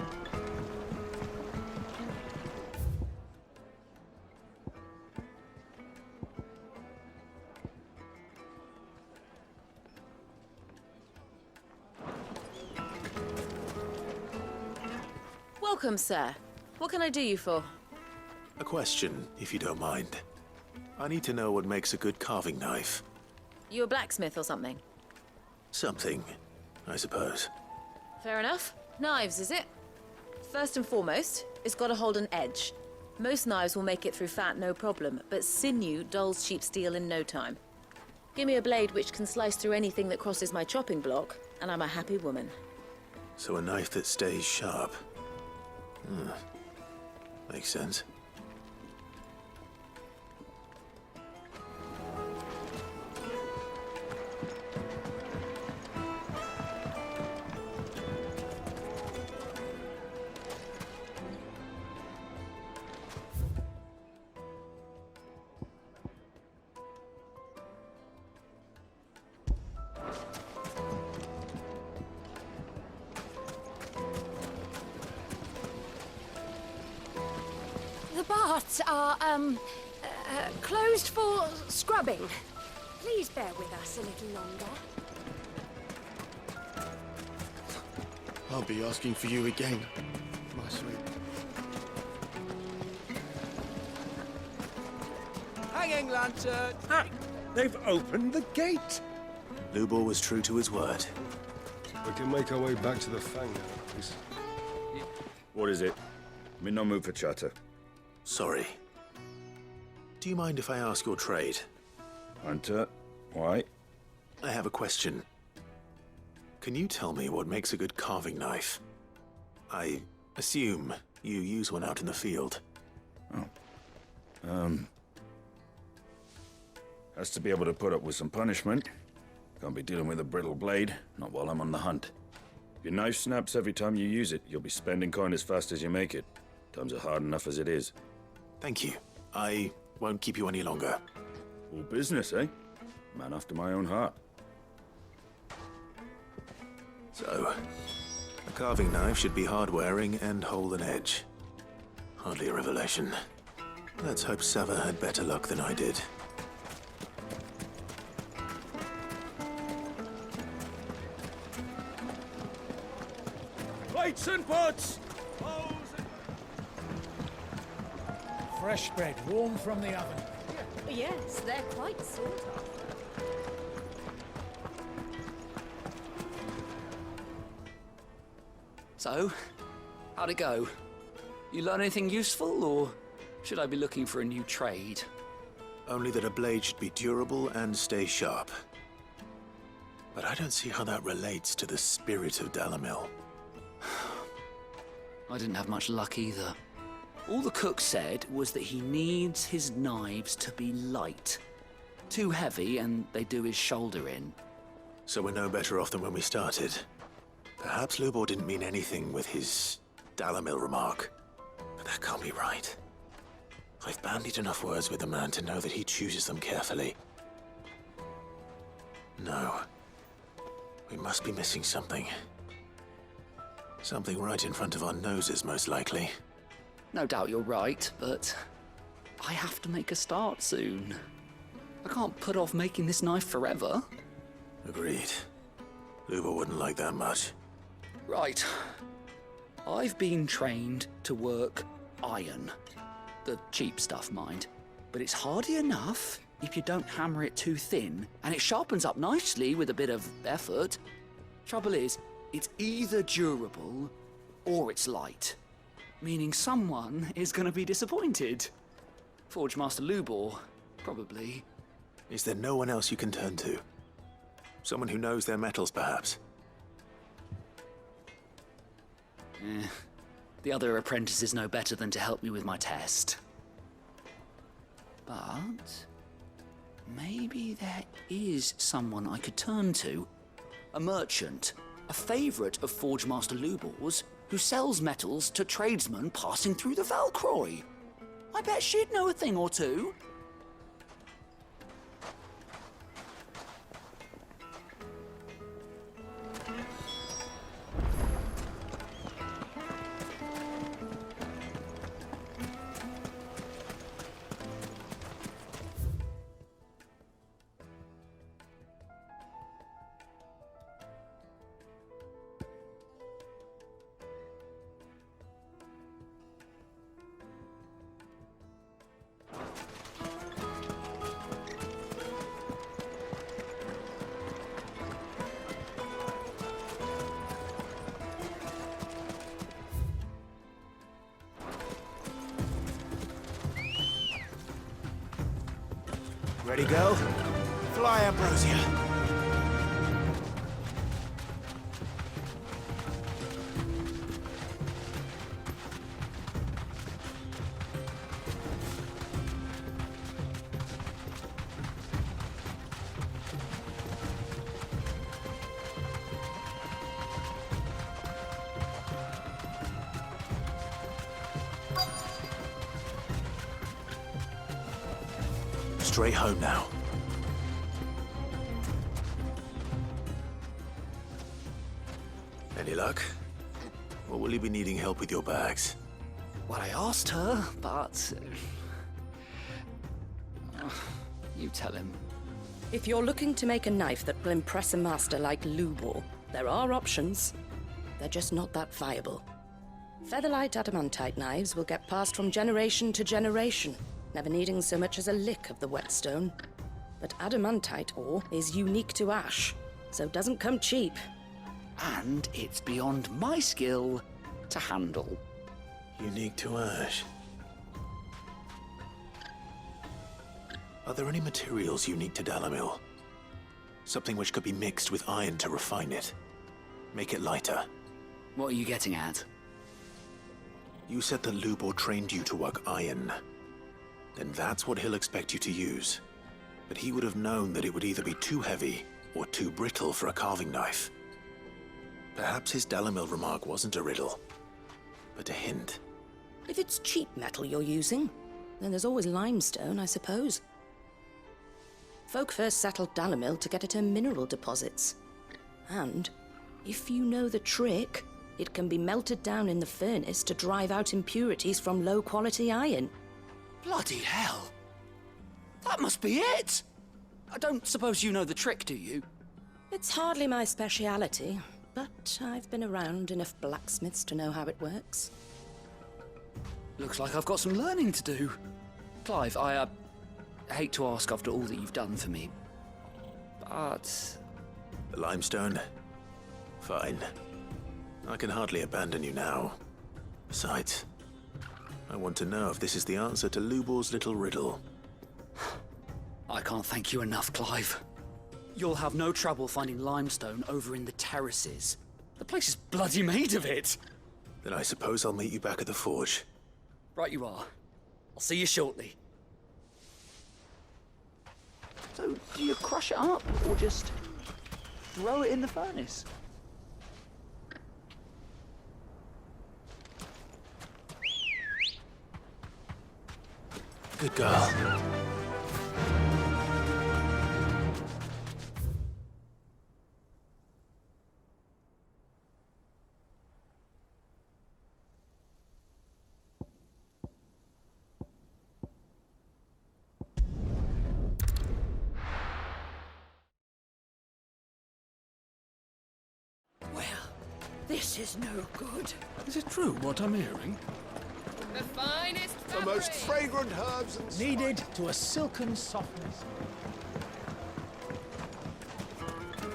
Welcome, sir. What can I do you for? A question, if you don't mind. I need to know what makes a good carving knife. You a blacksmith or something? Something, I suppose. Fair enough. Knives, is it? First and foremost, it's got to hold an edge. Most knives will make it through fat, no problem, but sinew dulls cheap steel in no time. Give me a blade which can slice through anything that crosses my chopping block, and I'm a happy woman. So a knife that stays sharp. Makes sense. The baths are, closed for scrubbing. Please bear with us a little longer. I'll be asking for you again, my sweet. Hanging lantern! Ah, they've opened the gate! Lubor was true to his word. We can make our way back to the Fang now, please. What is it? I'm in no mood for chatter. Sorry. Do you mind if I ask your trade? Hunter, why? I have a question. Can you tell me what makes a good carving knife? I assume you use one out in the field. Has to be able to put up with some punishment. Can't be dealing with a brittle blade, not while I'm on the hunt. If your knife snaps every time you use it, you'll be spending coin as fast as you make it. Times are hard enough as it is. Thank you. I won't keep you any longer. All business, eh? Man after my own heart. So, a carving knife should be hard-wearing and hold an edge. Hardly a revelation. Let's hope Sava had better luck than I did. Weights and butts! Fresh bread, warm from the oven. Yes, they're quite sought after. So, how'd it go? You learn anything useful, or should I be looking for a new trade? Only that a blade should be durable and stay sharp. But I don't see how that relates to the spirit of Dalamil. I didn't have much luck either. All the cook said was that he needs his knives to be light. Too heavy and they do his shoulder in. So we're no better off than when we started. Perhaps Lubor didn't mean anything with his Dalamil remark. But that can't be right. I've bandied enough words with the man to know that he chooses them carefully. No. We must be missing something. Something right in front of our noses, most likely. No doubt you're right, but I have to make a start soon. I can't put off making this knife forever. Agreed. Lubor wouldn't like that much. Right. I've been trained to work iron. The cheap stuff, mind. But it's hardy enough if you don't hammer it too thin, and it sharpens up nicely with a bit of effort. Trouble is, it's either durable or it's light. Meaning someone is going to be disappointed. Forge Master Lubor, probably. Is there no one else you can turn to? Someone who knows their metals, perhaps? The other apprentices know better than to help me with my test. But maybe there is someone I could turn to. A merchant, a favourite of Forge Master Lubor's, who sells metals to tradesmen passing through the Valcroy. I bet she'd know a thing or two. Ready, girl? Fly, Ambrosia. Straight home now. Any luck? Or will you be needing help with your bags? Well, I asked her, but... you tell him. If you're looking to make a knife that will impress a master like Lubor, there are options. They're just not that viable. Featherlight adamantite knives will get passed from generation to generation, never needing so much as a lick of the whetstone. But adamantite ore is unique to ash, so it doesn't come cheap. And it's beyond my skill to handle. Unique to ash. Are there any materials unique to Dalamil? Something which could be mixed with iron to refine it. Make it lighter. What are you getting at? You said that Lubor trained you to work iron. Then that's what he'll expect you to use. But he would have known that it would either be too heavy or too brittle for a carving knife. Perhaps his Dalamil remark wasn't a riddle, but a hint. If it's cheap metal you're using, then there's always limestone, I suppose. Folk first settled Dalamil to get at her mineral deposits. And, if you know the trick, it can be melted down in the furnace to drive out impurities from low-quality iron. Bloody hell! That must be it! I don't suppose you know the trick, do you? It's hardly my speciality, but I've been around enough blacksmiths to know how it works. Looks like I've got some learning to do. Clive, I hate to ask after all that you've done for me, but... The limestone? Fine. I can hardly abandon you now. Besides, I want to know if this is the answer to Lubor's little riddle. I can't thank you enough, Clive. You'll have no trouble finding limestone over in the terraces. The place is bloody made of it. Then I suppose I'll meet you back at the forge. Right you are. I'll see you shortly. So, do you crush it up, or just throw it in the furnace? Good girl. Well, this is no good. Is it true what I'm hearing? The finest The most fragrant herbs and needed to a silken softness.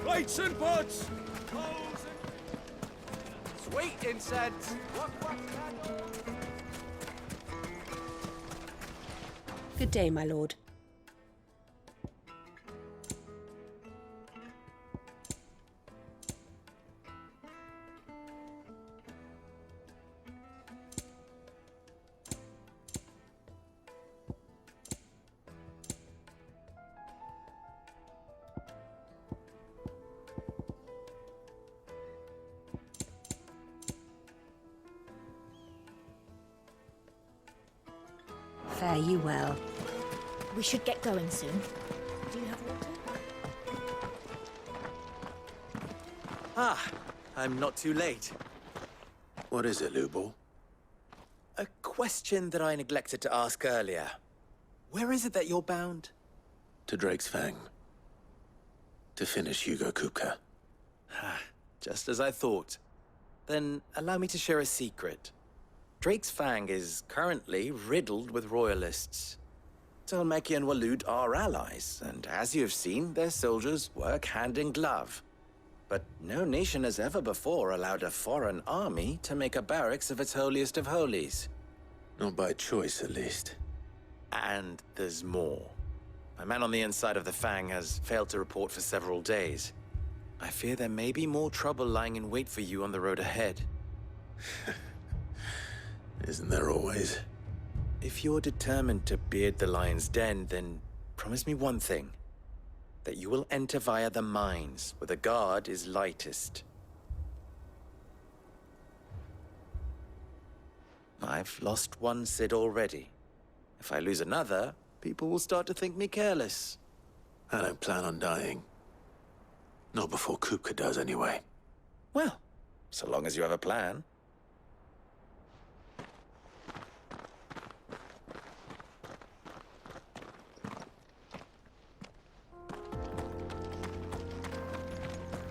Plates and pots! Sweet incense! Good day, my lord. Fare you well. We should get going soon. Do you have water? Ah, I'm not too late. What is it, Lubor? A question that I neglected to ask earlier. Where is it that you're bound? To Drake's Fang. To finish Hugo Kupka. Just as I thought. Then allow me to share a secret. Drake's Fang is currently riddled with royalists. Talmeki and Walud are allies, and as you have seen, their soldiers work hand in glove. But no nation has ever before allowed a foreign army to make a barracks of its holiest of holies. Not by choice, at least. And there's more. A man on the inside of the Fang has failed to report for several days. I fear there may be more trouble lying in wait for you on the road ahead. Isn't there always? If you're determined to beard the lion's den, then promise me one thing. That you will enter via the mines, where the guard is lightest. I've lost one Cid already. If I lose another, people will start to think me careless. I don't plan on dying. Not before Kupka does, anyway. Well, so long as you have a plan.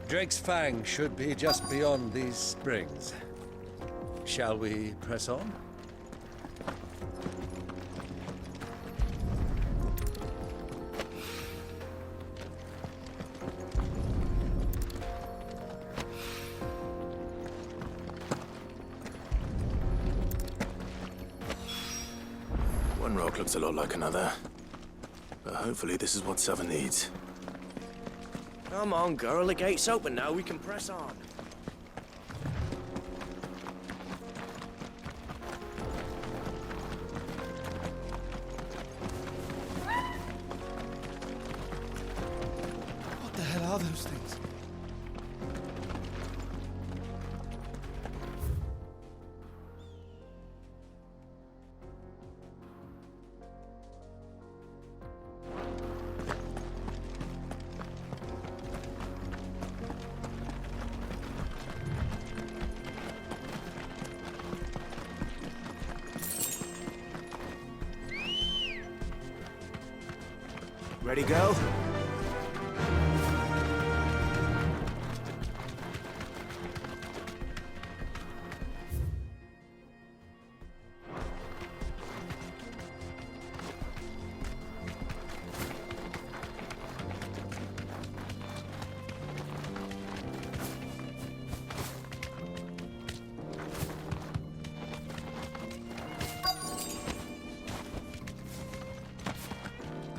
Drake's Fang should be just beyond these springs. Shall we press on? One rock looks a lot like another. But hopefully this is what Sava needs. Come on, girl. The gate's open now. We can press on. What the hell are those things? Ready, go?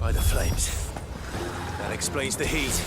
by the flames. That explains the heat.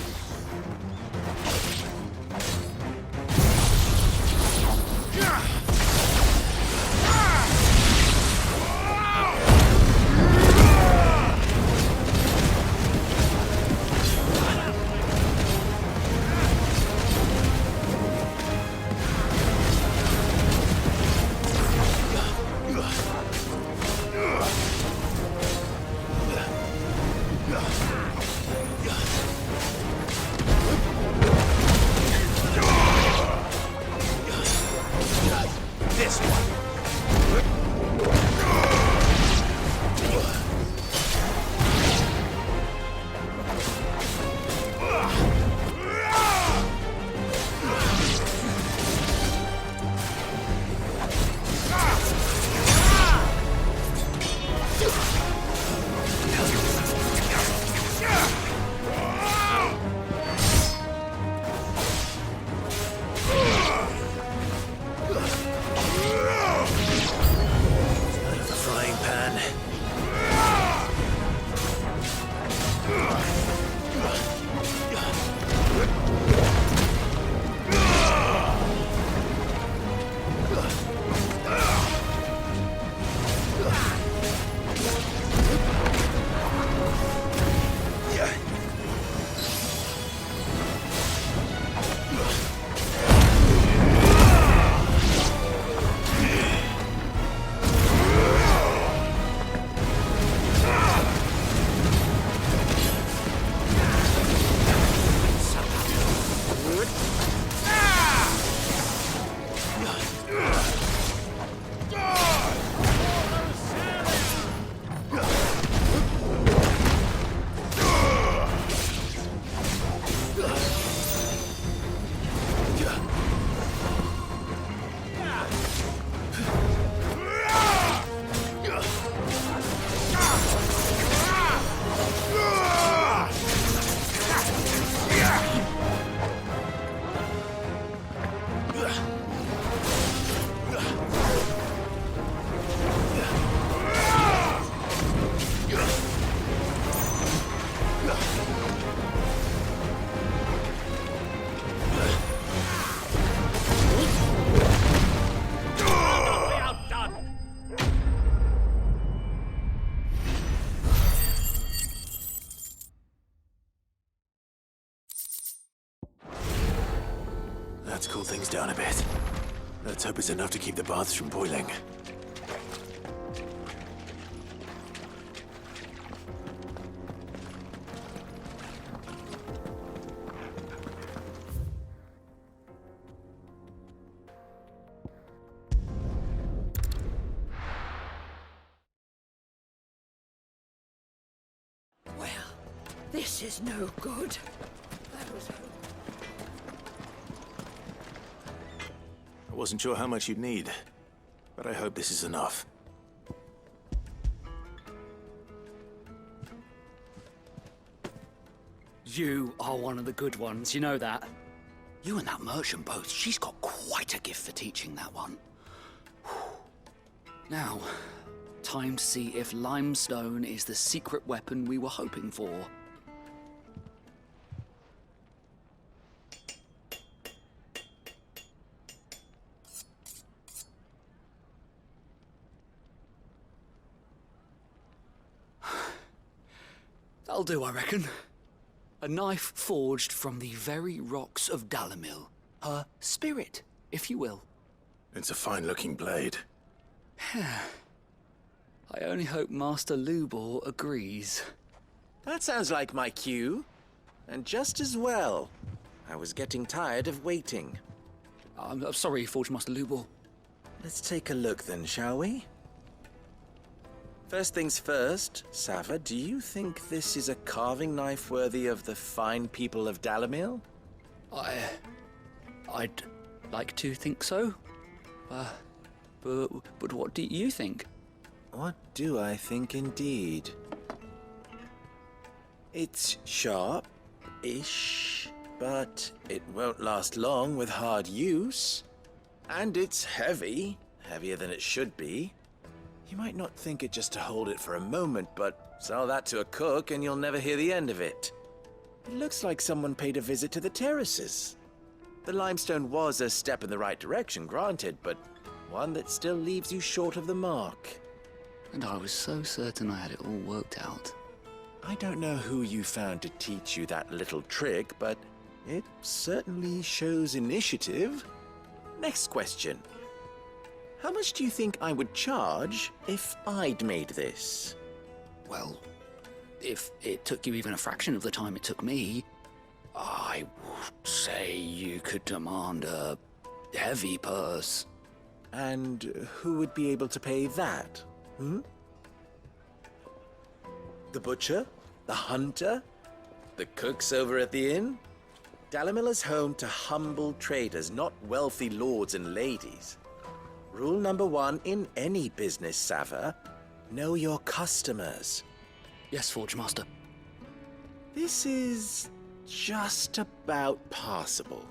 Let's cool things down a bit. Let's hope it's enough to keep the baths from boiling. Well, this is no good. I wasn't sure how much you'd need, but I hope this is enough. You are one of the good ones, you know that? You and that merchant both, she's got quite a gift for teaching that one. Now, time to see if limestone is the secret weapon we were hoping for. That'll do, I reckon. A knife forged from the very rocks of Dalimil. Her spirit, if you will. It's a fine-looking blade. I only hope Master Lubor agrees. That sounds like my cue. And just as well. I was getting tired of waiting. I'm sorry, Forge Master Lubor. Let's take a look then, shall we? First things first, Sava, do you think this is a carving knife worthy of the fine people of Dalimil? I'd like to think so. But what do you think? What do I think indeed? It's sharp-ish, but it won't last long with hard use. And it's heavy, heavier than it should be. You might not think it just to hold it for a moment, but Sell that to a cook and you'll never hear the end of it. It looks like someone paid a visit to the terraces. The limestone was a step in the right direction, granted, but one that still leaves you short of the mark. And I was so certain I had it all worked out. I don't know who you found to teach you that little trick, but it certainly shows initiative. Next question. How much do you think I would charge if I'd made this? Well, if it took you even a fraction of the time it took me, I would say you could demand a heavy purse. And who would be able to pay that? The butcher? The hunter? The cooks over at the inn? Dalimil is home to humble traders, not wealthy lords and ladies. Rule number 1 in any business, Sava: know your customers. Yes, Forge Master. This is just about passable.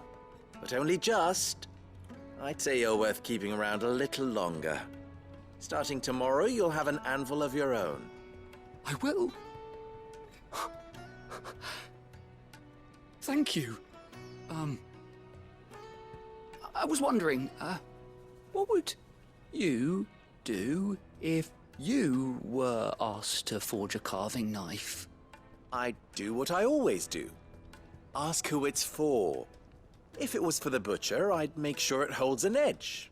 But only just. I'd say you're worth keeping around a little longer. Starting tomorrow, you'll have an anvil of your own. I will. Thank you. I was wondering, what would you do if you were asked to forge a carving knife? I'd do what I always do. Ask who it's for. If it was for the butcher, I'd make sure it holds an edge.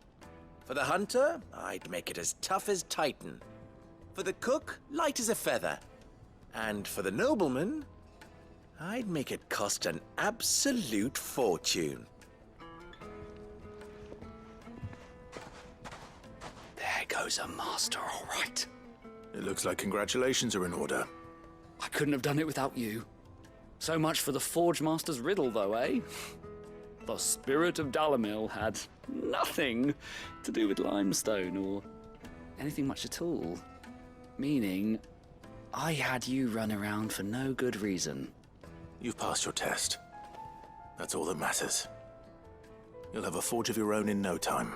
For the hunter, I'd make it as tough as Titan. For the cook, light as a feather. And for the nobleman, I'd make it cost an absolute fortune. There goes a master, all right. It looks like congratulations are in order. I couldn't have done it without you. So much for the Forge Master's riddle, though, eh? The spirit of Dalimil had nothing to do with limestone or anything much at all. Meaning, I had you run around for no good reason. You've passed your test. That's all that matters. You'll have a forge of your own in no time.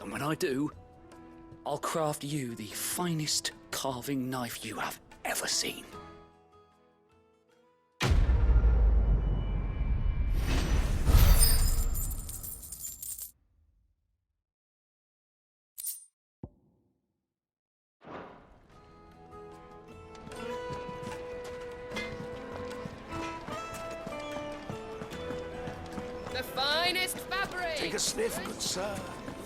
And when I do, I'll craft you the finest carving knife you have ever seen. The finest fabric! Take a sniff, good sir.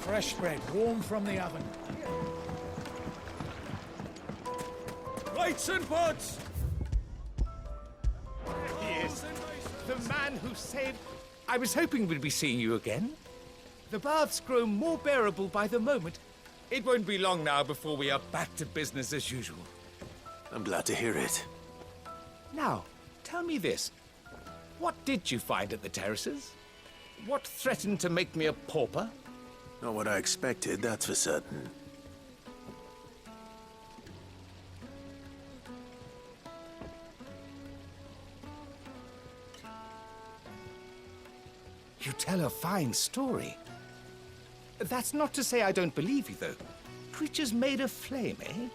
Fresh bread, warm from the oven. Lights and buds! He is the man who saved... I was hoping we'd be seeing you again. The baths grow more bearable by the moment. It won't be long now before we are back to business as usual. I'm glad to hear it. Now, tell me this. What did you find at the terraces? What threatened to make me a pauper? Not what I expected, that's for certain. You tell a fine story. That's not to say I don't believe you, though. Creatures made of flame, eh?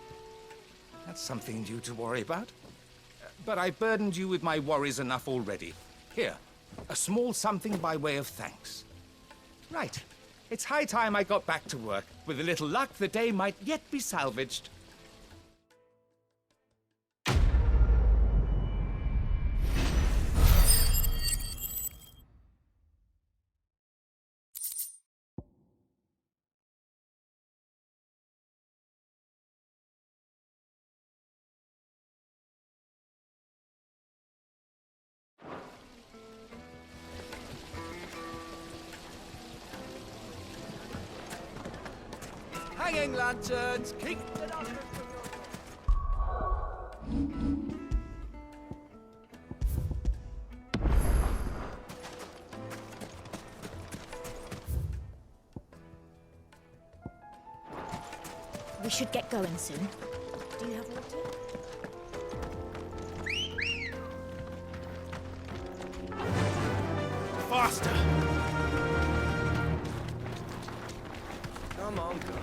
That's something new to worry about. But I burdened you with my worries enough already. Here, a small something by way of thanks. Right. It's high time I got back to work. With a little luck, the day might yet be salvaged. Hanging lanterns, keep it up. We should get going soon. Do you have water? Faster! Come on, girl.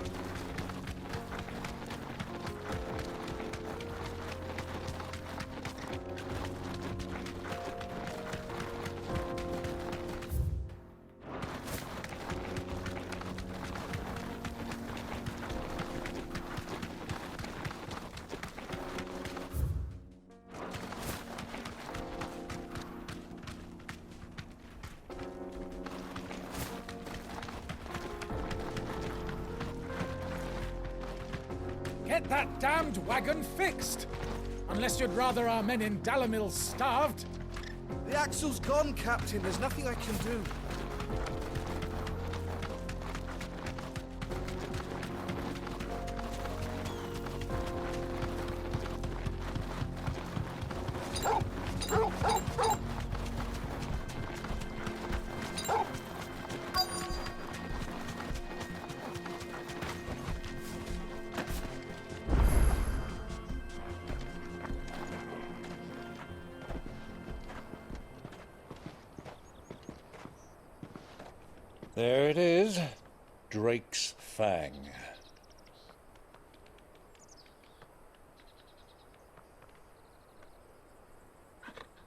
Get that damned wagon fixed! Unless you'd rather our men in Dalamil starved. The axle's gone, Captain. There's nothing I can do. There it is. Drake's Fang.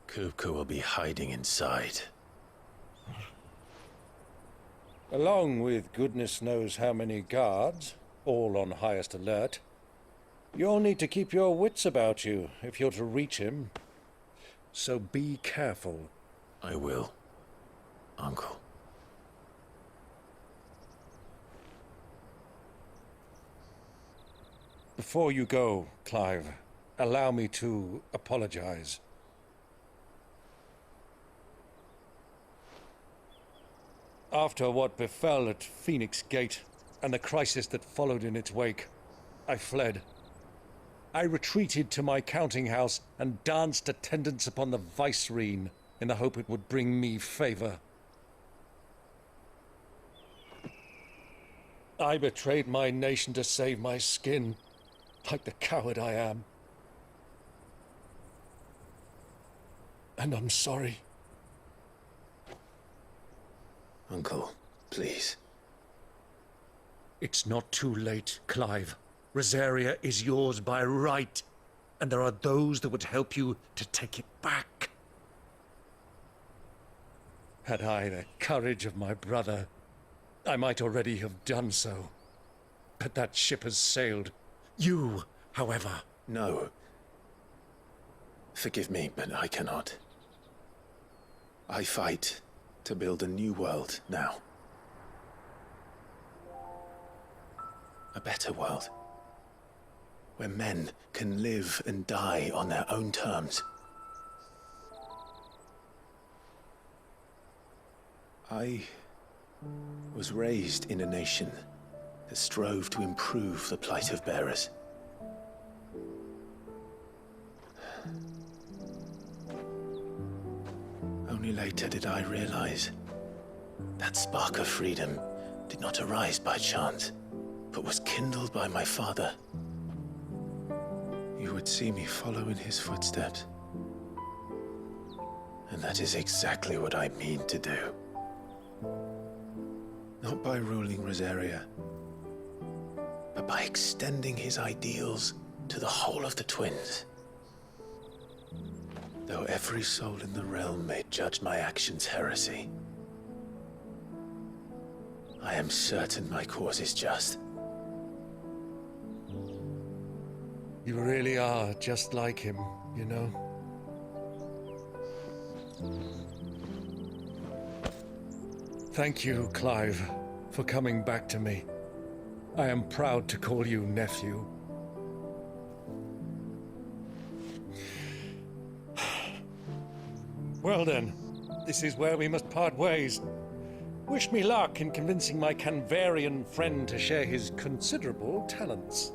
Kupka will be hiding inside. Along with goodness knows how many guards, all on highest alert. You'll need to keep your wits about you if you're to reach him. So be careful. I will, Uncle. Before you go, Clive, allow me to apologize. After what befell at Phoenix Gate and the crisis that followed in its wake, I fled. I retreated to my counting house and danced attendance upon the vicereine in the hope it would bring me favor. I betrayed my nation to save my skin, like the coward I am. And I'm sorry. Uncle, please. It's not too late, Clive. Rosaria is yours by right, and there are those that would help you to take it back. Had I the courage of my brother, I might already have done so. But that ship has sailed. You, however... No. Forgive me, but I cannot. I fight to build a new world now. A better world. Where men can live and die on their own terms. I was raised in a nation that strove to improve the plight of bearers. Only later did I realize that spark of freedom did not arise by chance, but was kindled by my father. You would see me follow in his footsteps. And that is exactly what I mean to do. Not by ruling Rosaria, but by extending his ideals to the whole of the twins. Though every soul in the realm may judge my actions heresy, I am certain my cause is just. You really are just like him, you know? Thank you, Clive, for coming back to me. I am proud to call you nephew. Well then, this is where we must part ways. Wish me luck in convincing my Canvarian friend to share his considerable talents.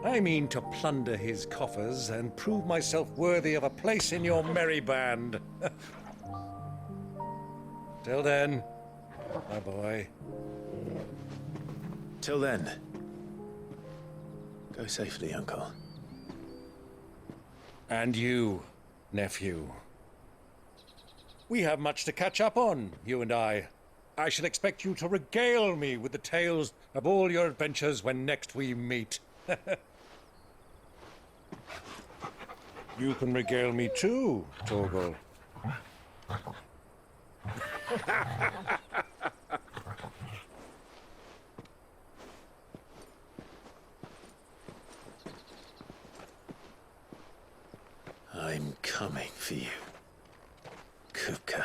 I mean to plunder his coffers and prove myself worthy of a place in your merry band. Till then, my boy. Till then, go safely, Uncle. And you, nephew. We have much to catch up on, you and I. I shall expect you to regale me with the tales of all your adventures when next we meet. You can regale me too, Torgal. I'm coming for you, Kupka.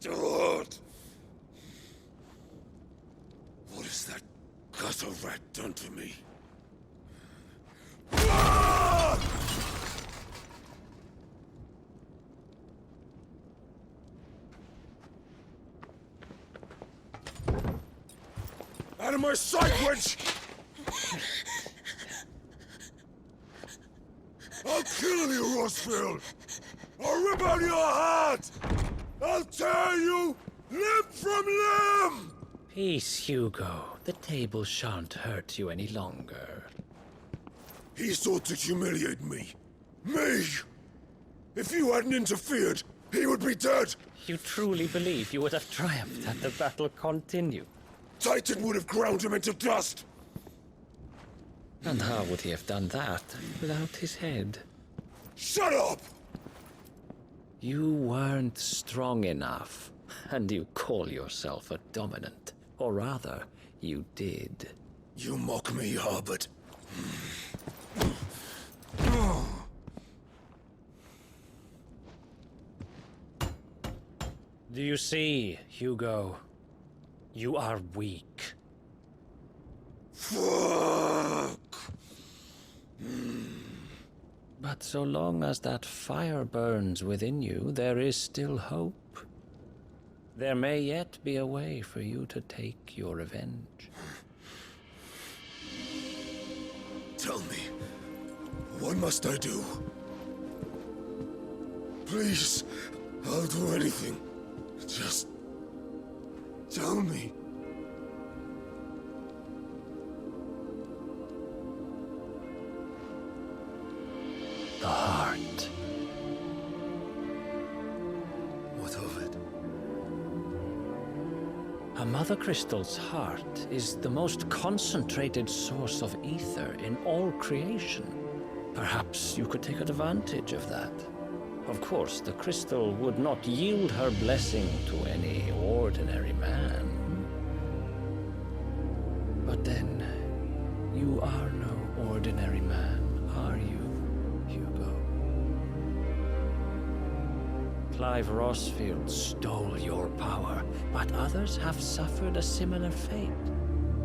bastard! What has that gutter rat done to me? Out of my sight, wench! I'll kill you, Rossfield! I'll rip out your heart! I'll tear you limb from limb! Peace, Hugo. The table shan't hurt you any longer. He sought to humiliate me. Me! If you hadn't interfered, he would be dead! You truly believe you would have triumphed had the battle continued? Titan would have ground him into dust! And how would he have done that without his head? Shut up! You weren't strong enough, and you call yourself a dominant. Or rather, you did. You mock me, Harbert. Do you see, Hugo? You are weak. Fuck! But so long as that fire burns within you, there is still hope. There may yet be a way for you to take your revenge. Tell me, what must I do? Please, I'll do anything. Just tell me. The heart. What of it? A mother crystal's heart is the most concentrated source of ether in all creation. Perhaps you could take advantage of that. Of course, the crystal would not yield her blessing to any ordinary man. But then, you are no ordinary man, are you, Hugo? Clive Rossfield stole your power, but others have suffered a similar fate,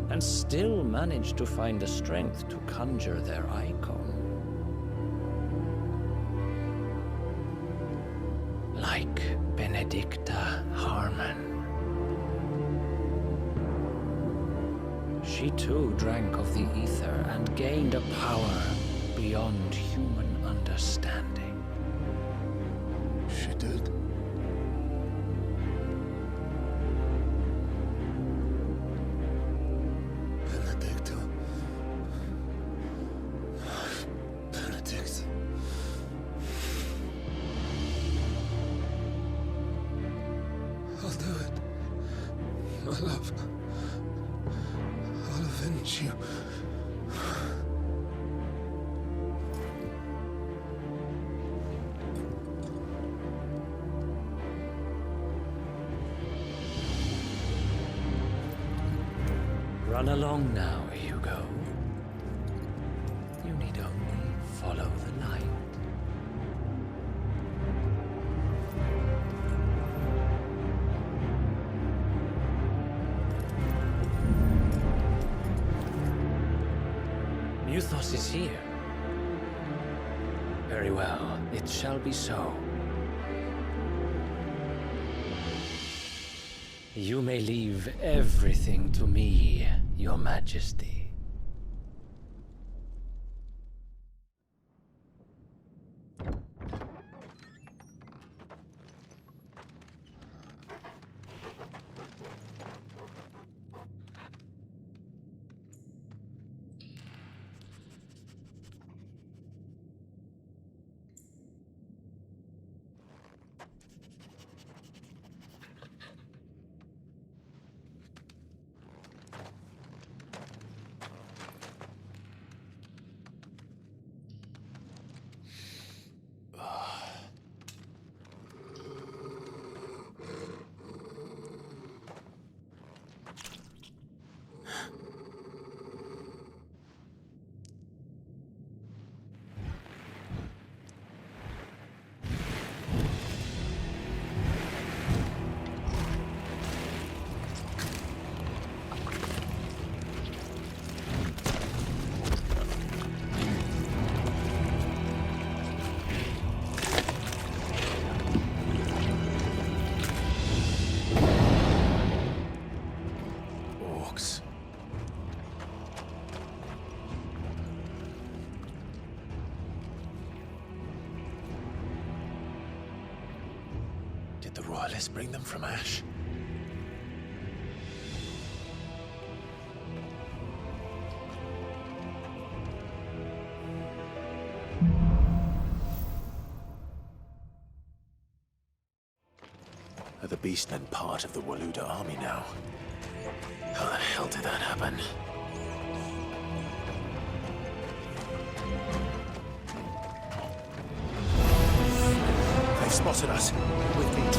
and still managed to find the strength to conjure their icon. Like Benedicta Harmon. She too drank of the ether and gained a power beyond human understanding. She did? Benedicta. Benedict. I'll do it. My love. I'll avenge you. Run along now, Hugo. You need only follow the light. Muthos is here. Very well, it shall be so. You may leave everything to me, Your Majesty. let's bring them from ash. Are the beastmen part of the Waluda army now? How the hell did that happen? They've spotted us. With me,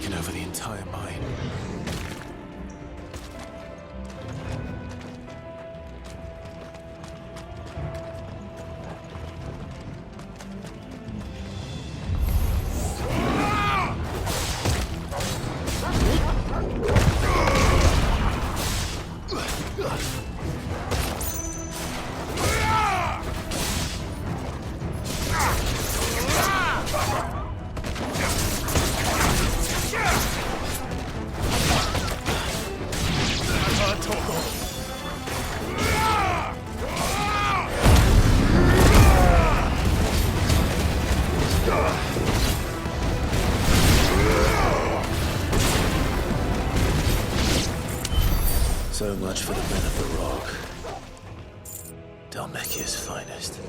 taken over the entire mine. So much for the men of the Rock. Dhalmekia's finest.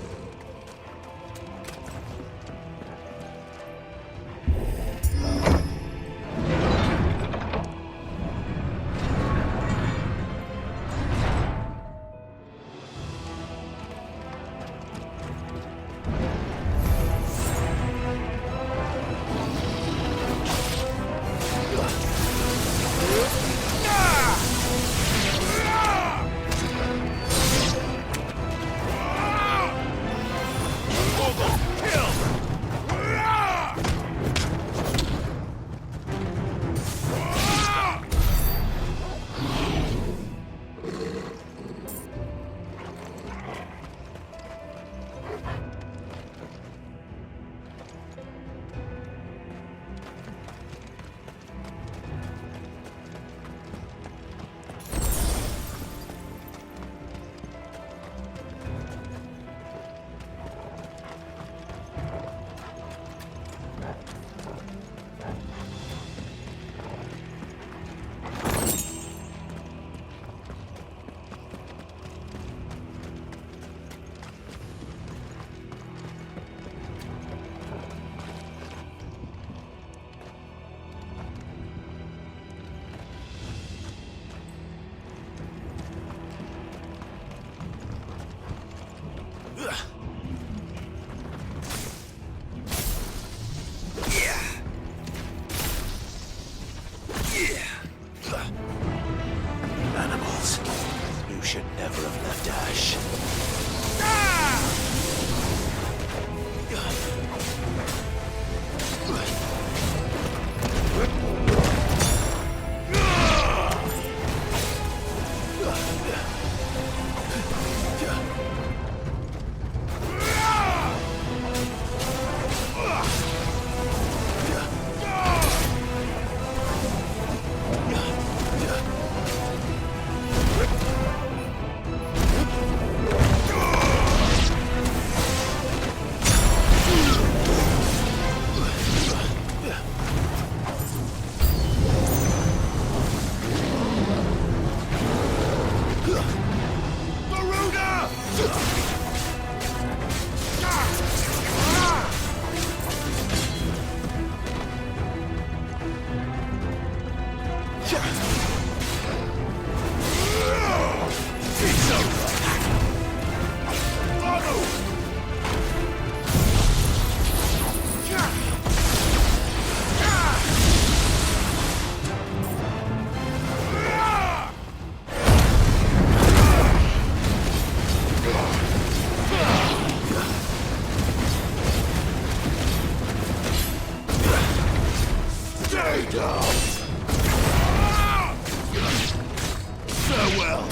Farewell.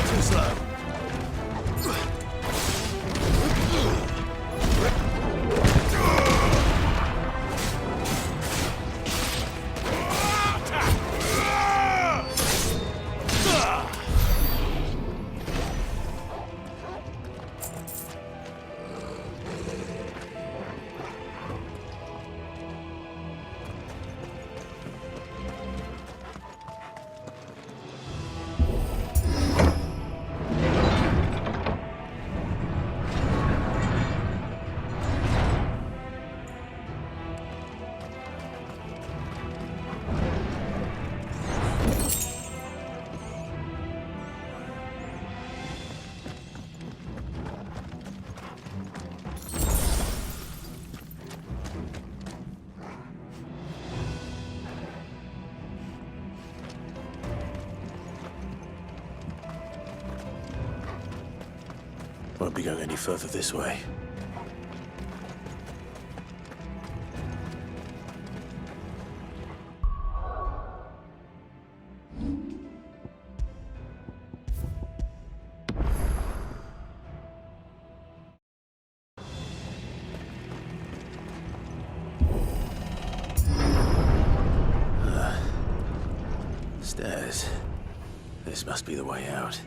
Too slow. Won't be going any further this way. Stairs. This must be the way out.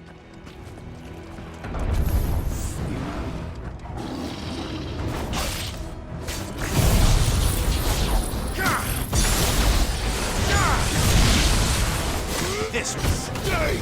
This way.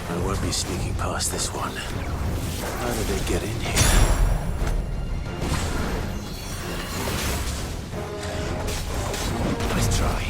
I won't be sneaking past this one. How did they get in here? Nice try.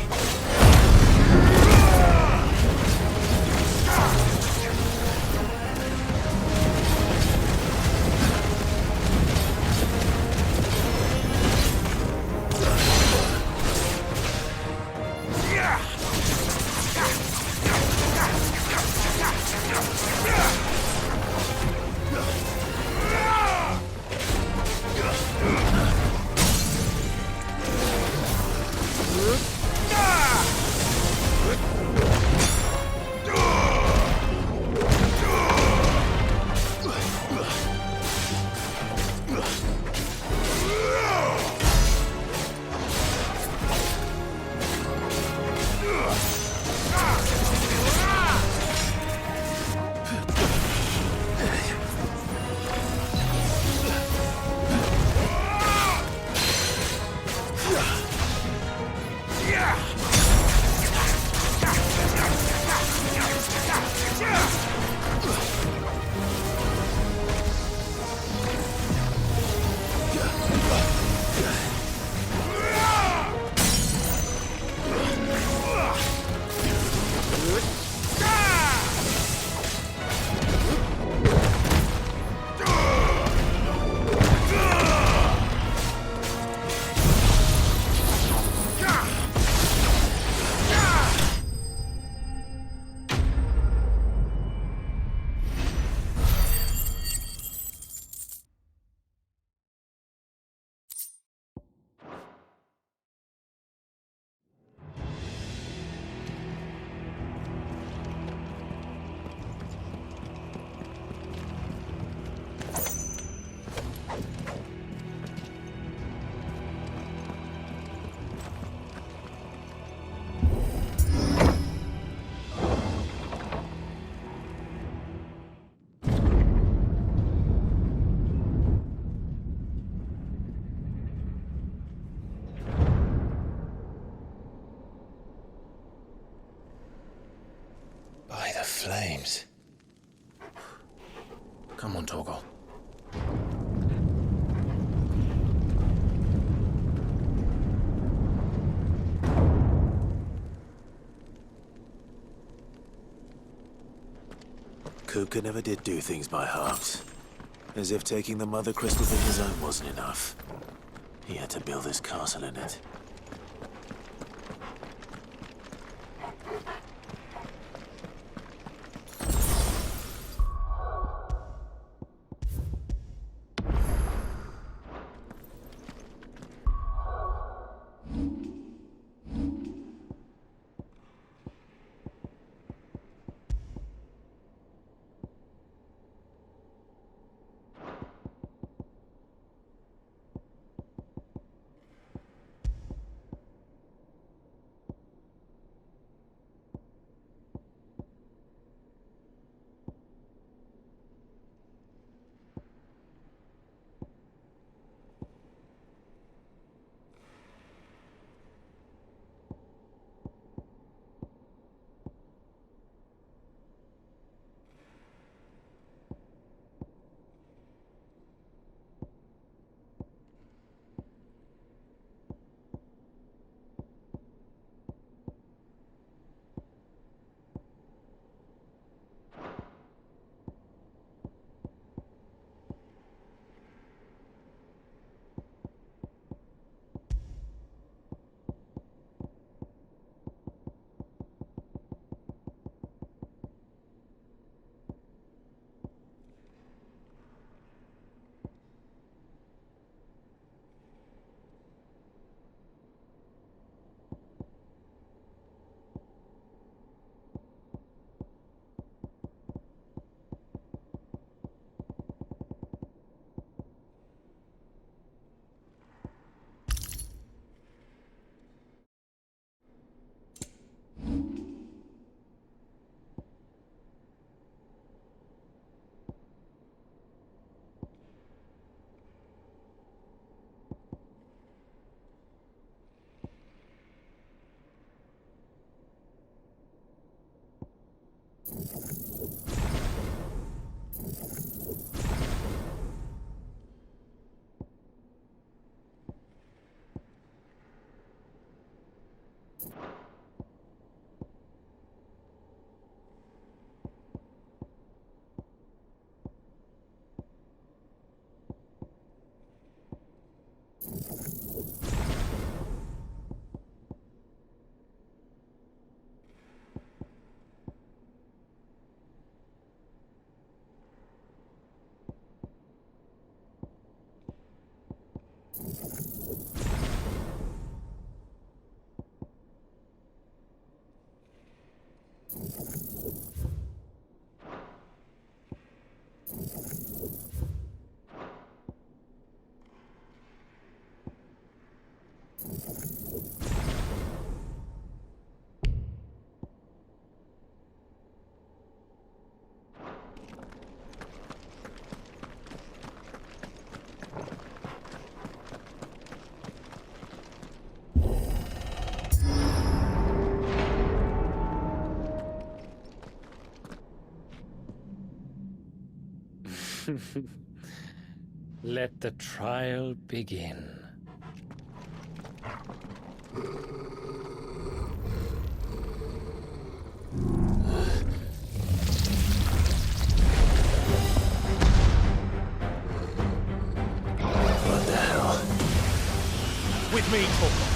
By the flames. Come on, Torgal. Kupka never did do things by halves. As if taking the Mother Crystal in his own wasn't enough. He had to build his castle in it. Let the trial begin. What the hell? With me, Torgal.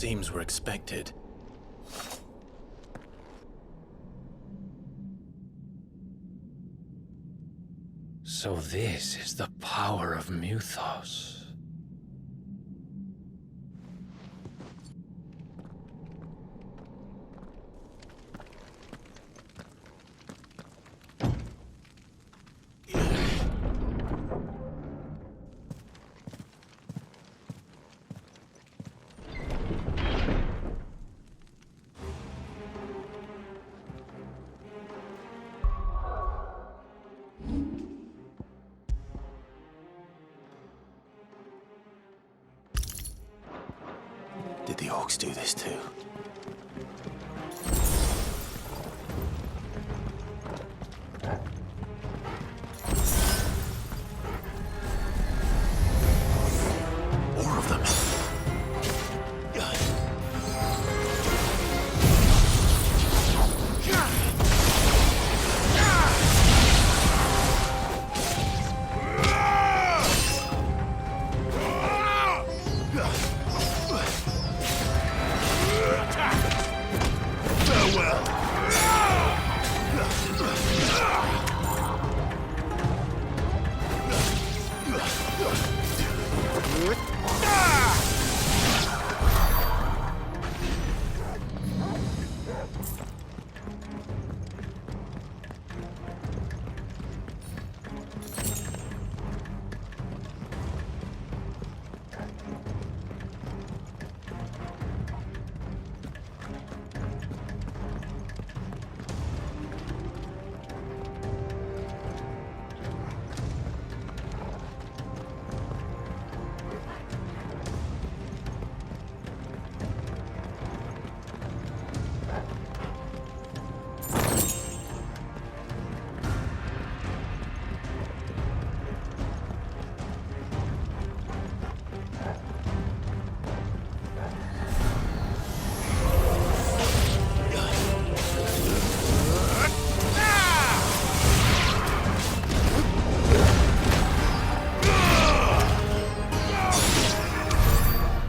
Seems we're expected. So this is the power of Muthos. Did the orcs do this too? More of them.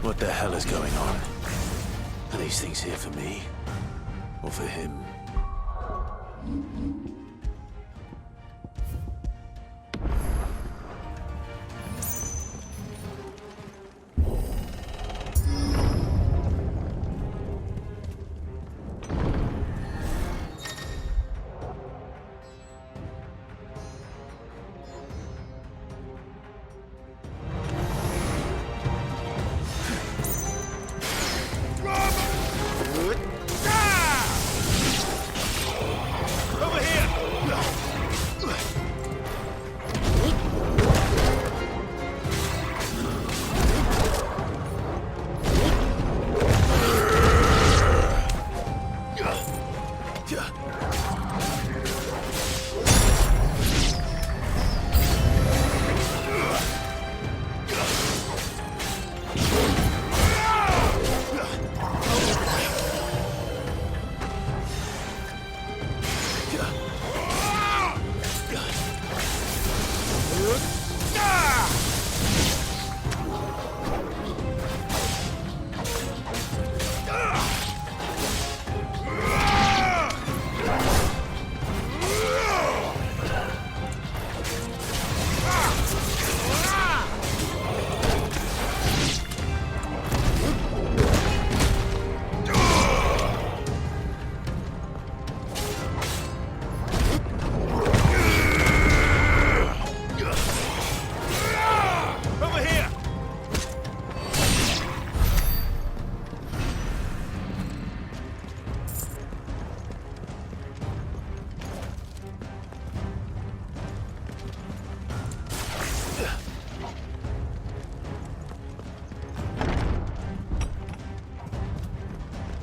What the hell is going on? Are these things here for me? Or for him?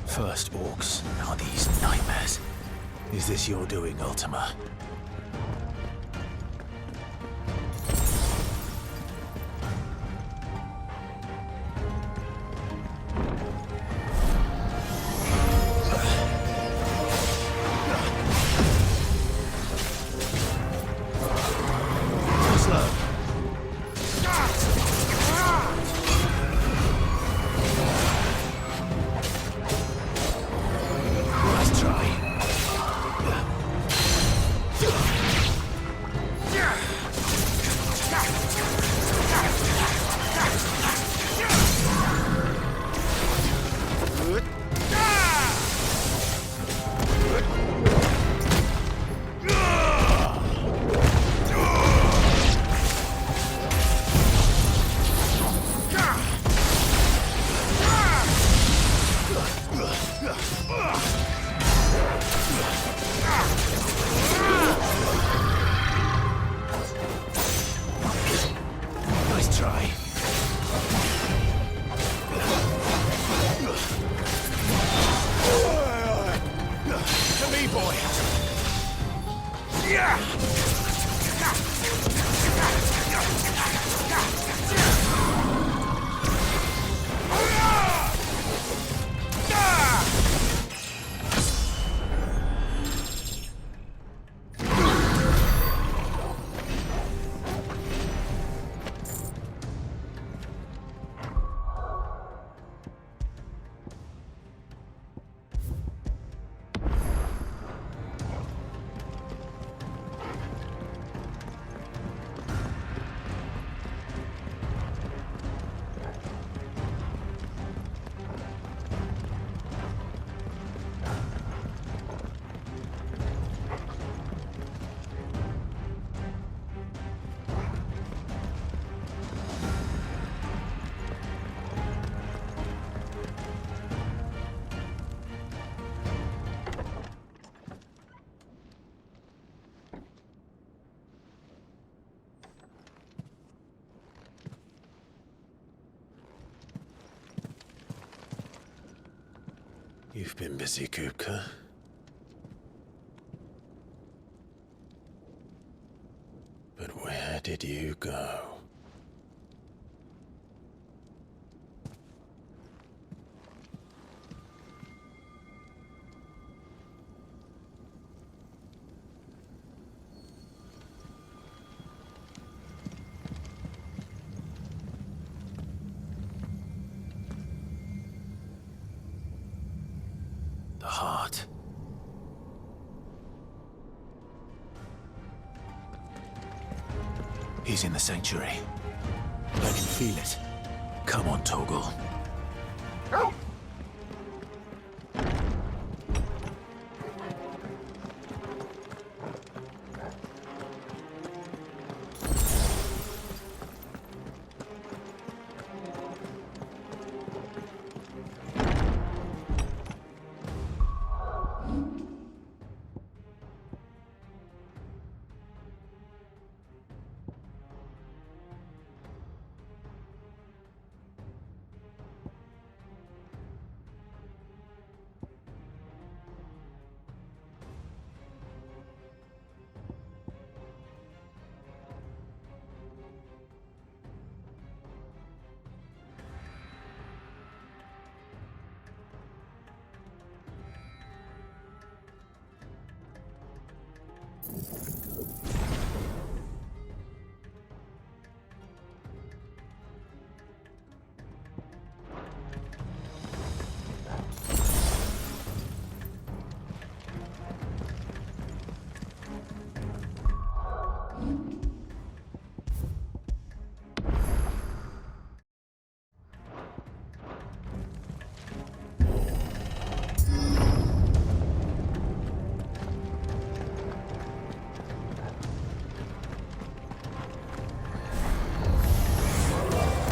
First orcs, now these nightmares. Is this your doing, Ultima? You've been busy, Kupka. But where did you go? The heart. He's in the sanctuary. I can feel it. Come on, Toggle.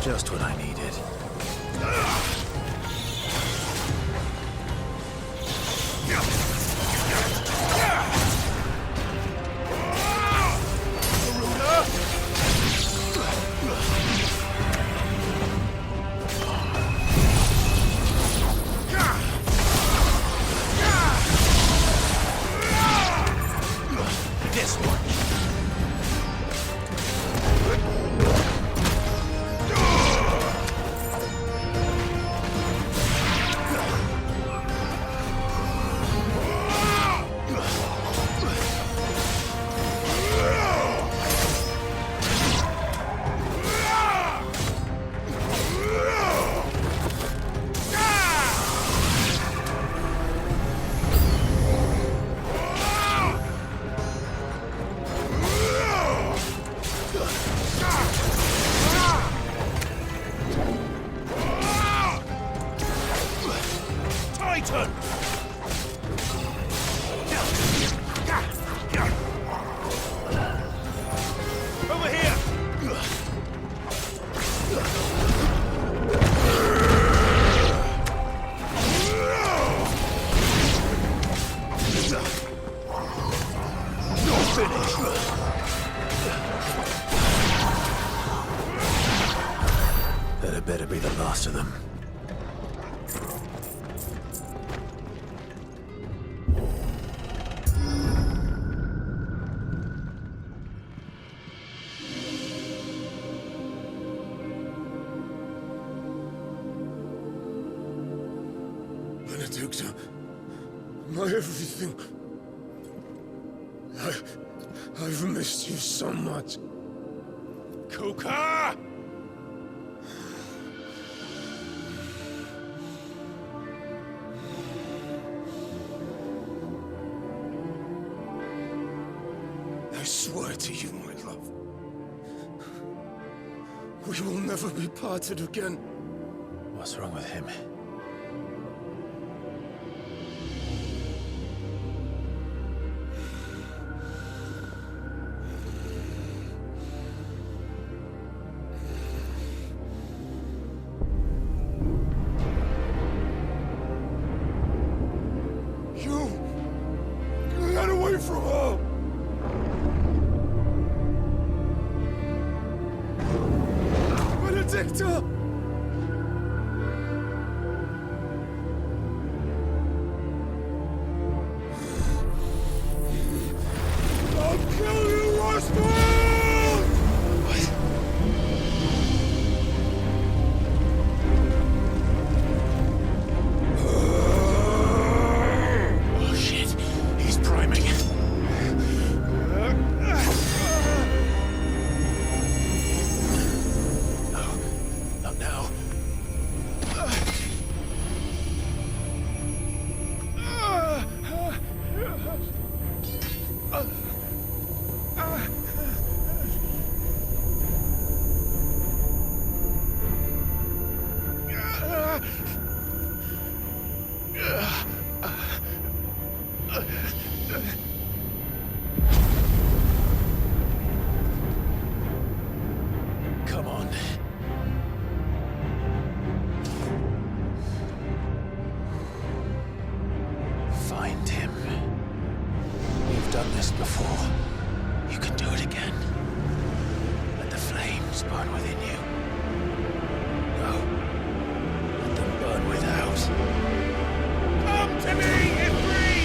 Just what I needed. This one. Titan! Over here! You're finished! That had better be the last of them. Benedicta, my everything. I've missed you so much. Kuka! I swear to you, my love, we will never be parted again. What's wrong with him? Get away from her! Benedicta! burn within you. No. Let them burn without. Come to me, Ifrit!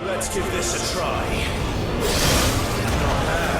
Let's give this a try. Not bad.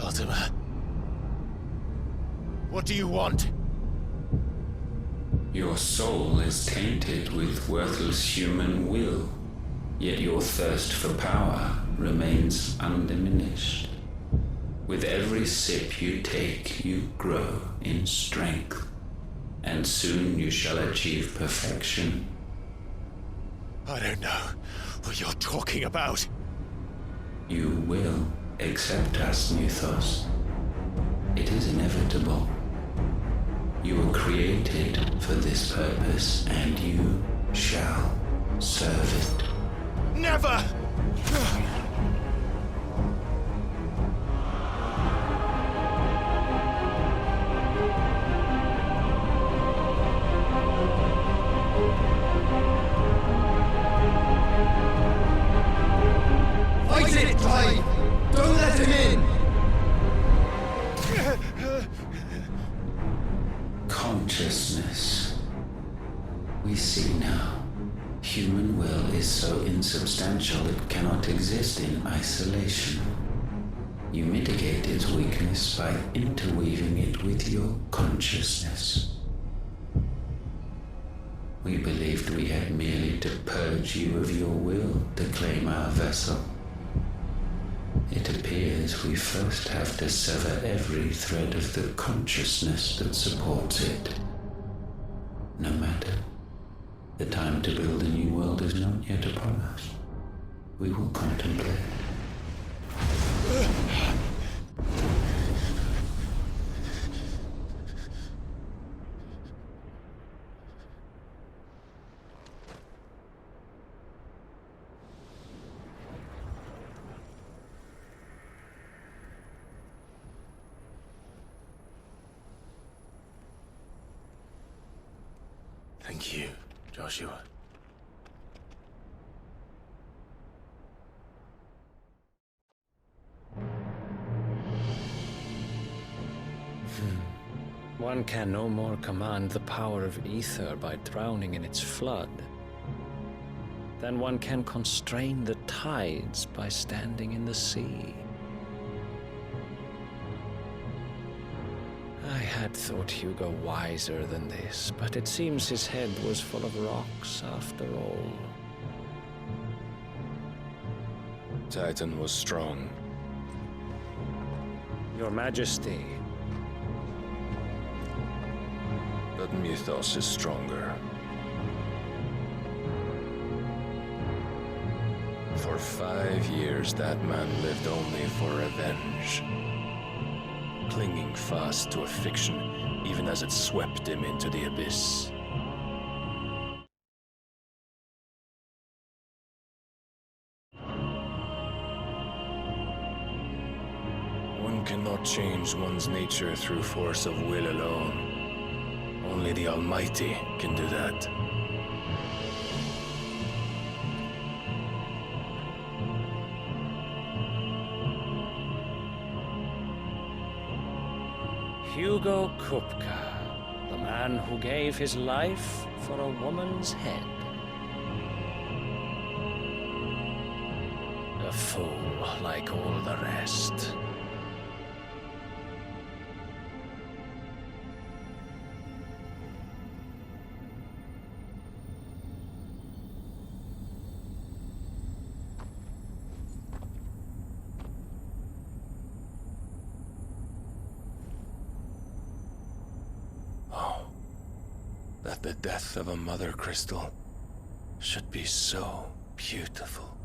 Ultima. What do you want? Your soul is tainted with worthless human will, yet your thirst for power remains undiminished. With every sip you take, you grow in strength, and soon you shall achieve perfection. I don't know what you're talking about. You will accept us, Mythos. It is inevitable. You were created for this purpose, and you shall serve it. Never! Fight it, Clive! Don't let him in! Consciousness. We see now. Human will is so insubstantial it cannot exist in isolation. You mitigate its weakness by interweaving it with your consciousness. We believed we had merely to purge you of your will to claim our vessel. It appears we first have to sever every thread of the consciousness that supports it. No matter. The time to build a new world is not yet upon us. We will contemplate. Thank you, Joshua. One can no more command the power of ether by drowning in its flood than one can constrain the tides by standing in the sea. I had thought Hugo wiser than this, but it seems his head was full of rocks after all. Titan was strong. Your Majesty. But Mythos is stronger. For 5 years, that man lived only for revenge. Clinging fast to a fiction, even as it swept him into the abyss. One cannot change one's nature through force of will alone. Only the Almighty can do that. Hugo Kupka, the man who gave his life for a woman's head. A fool like all the rest. That the death of a mother crystal should be so beautiful.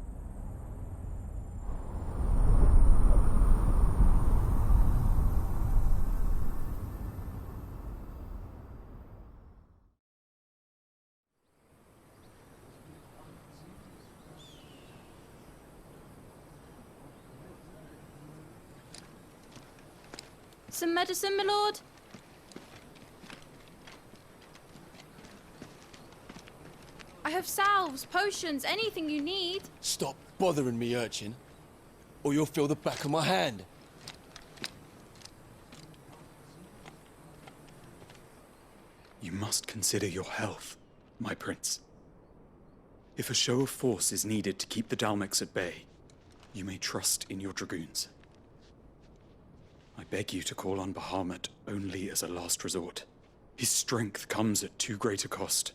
Some medicine, my lord? I have salves, potions, anything you need. Stop bothering me, urchin, or you'll feel the back of my hand. You must consider your health, my prince. If a show of force is needed to keep the Dalmex at bay, you may trust in your dragoons. I beg you to call on Bahamut only as a last resort. His strength comes at too great a cost.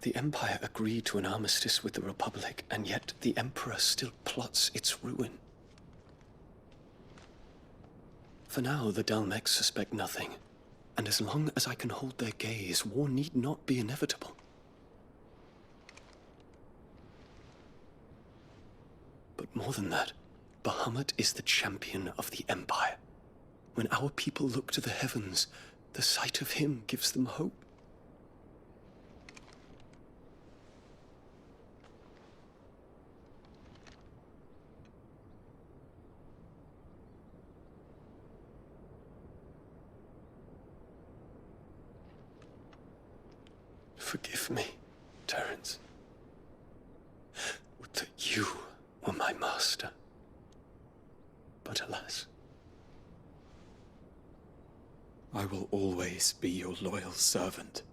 The Empire agreed to an armistice with the Republic, and yet the Emperor still plots its ruin. For now, the Dalmex suspect nothing, and as long as I can hold their gaze, war need not be inevitable. But more than that, Bahamut is the champion of the Empire. When our people look to the heavens, the sight of him gives them hope. Forgive me, Terence. Would that you were my master. But alas. I will always be your loyal servant.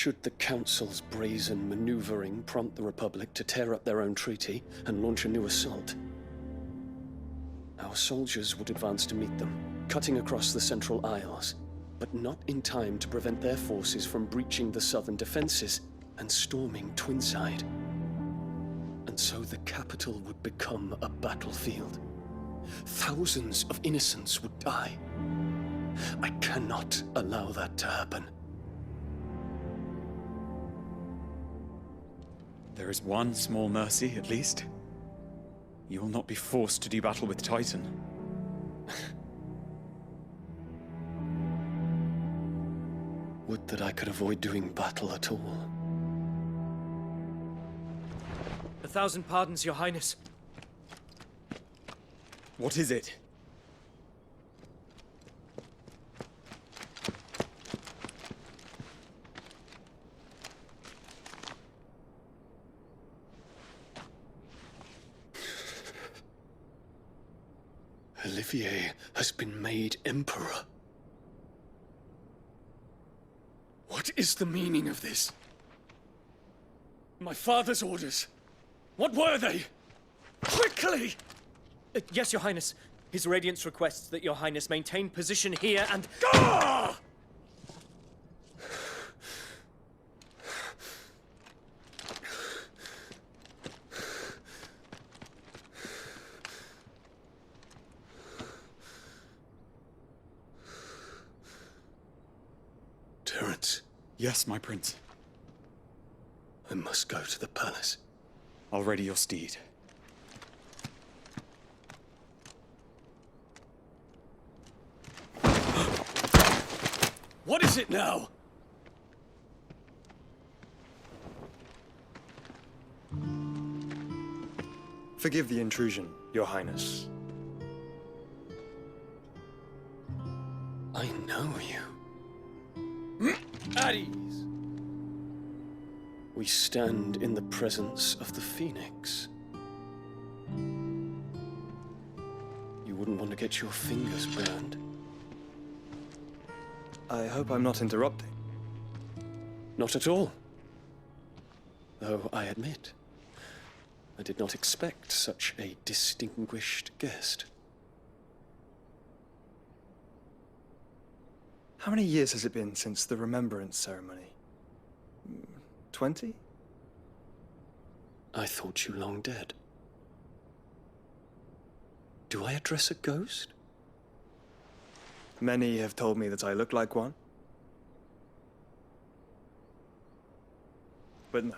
Should the Council's brazen maneuvering prompt the Republic to tear up their own treaty and launch a new assault, our soldiers would advance to meet them, cutting across the Central Isles, but not in time to prevent their forces from breaching the southern defenses and storming Twinside. And so the capital would become a battlefield. Thousands of innocents would die. I cannot allow that to happen. There is one small mercy, at least. You will not be forced to do battle with Titan. Would that I could avoid doing battle at all. 1,000 pardons, Your Highness. What is it? Olivier has been made Emperor. What is the meaning of this? My father's orders. What were they? Quickly! Yes, Your Highness. His Radiance requests that Your Highness maintain position here and... Ah! Terence. Yes, my prince. I must go to the palace. I'll ready your steed. What is it now? Forgive the intrusion, Your Highness. I know you. At ease. We stand in the presence of the Phoenix. You wouldn't want to get your fingers burned. I hope I'm not interrupting. Not at all. Though I admit, I did not expect such a distinguished guest. How many years has it been since the Remembrance ceremony? 20? I thought you long dead. Do I address a ghost? Many have told me that I look like one. But no.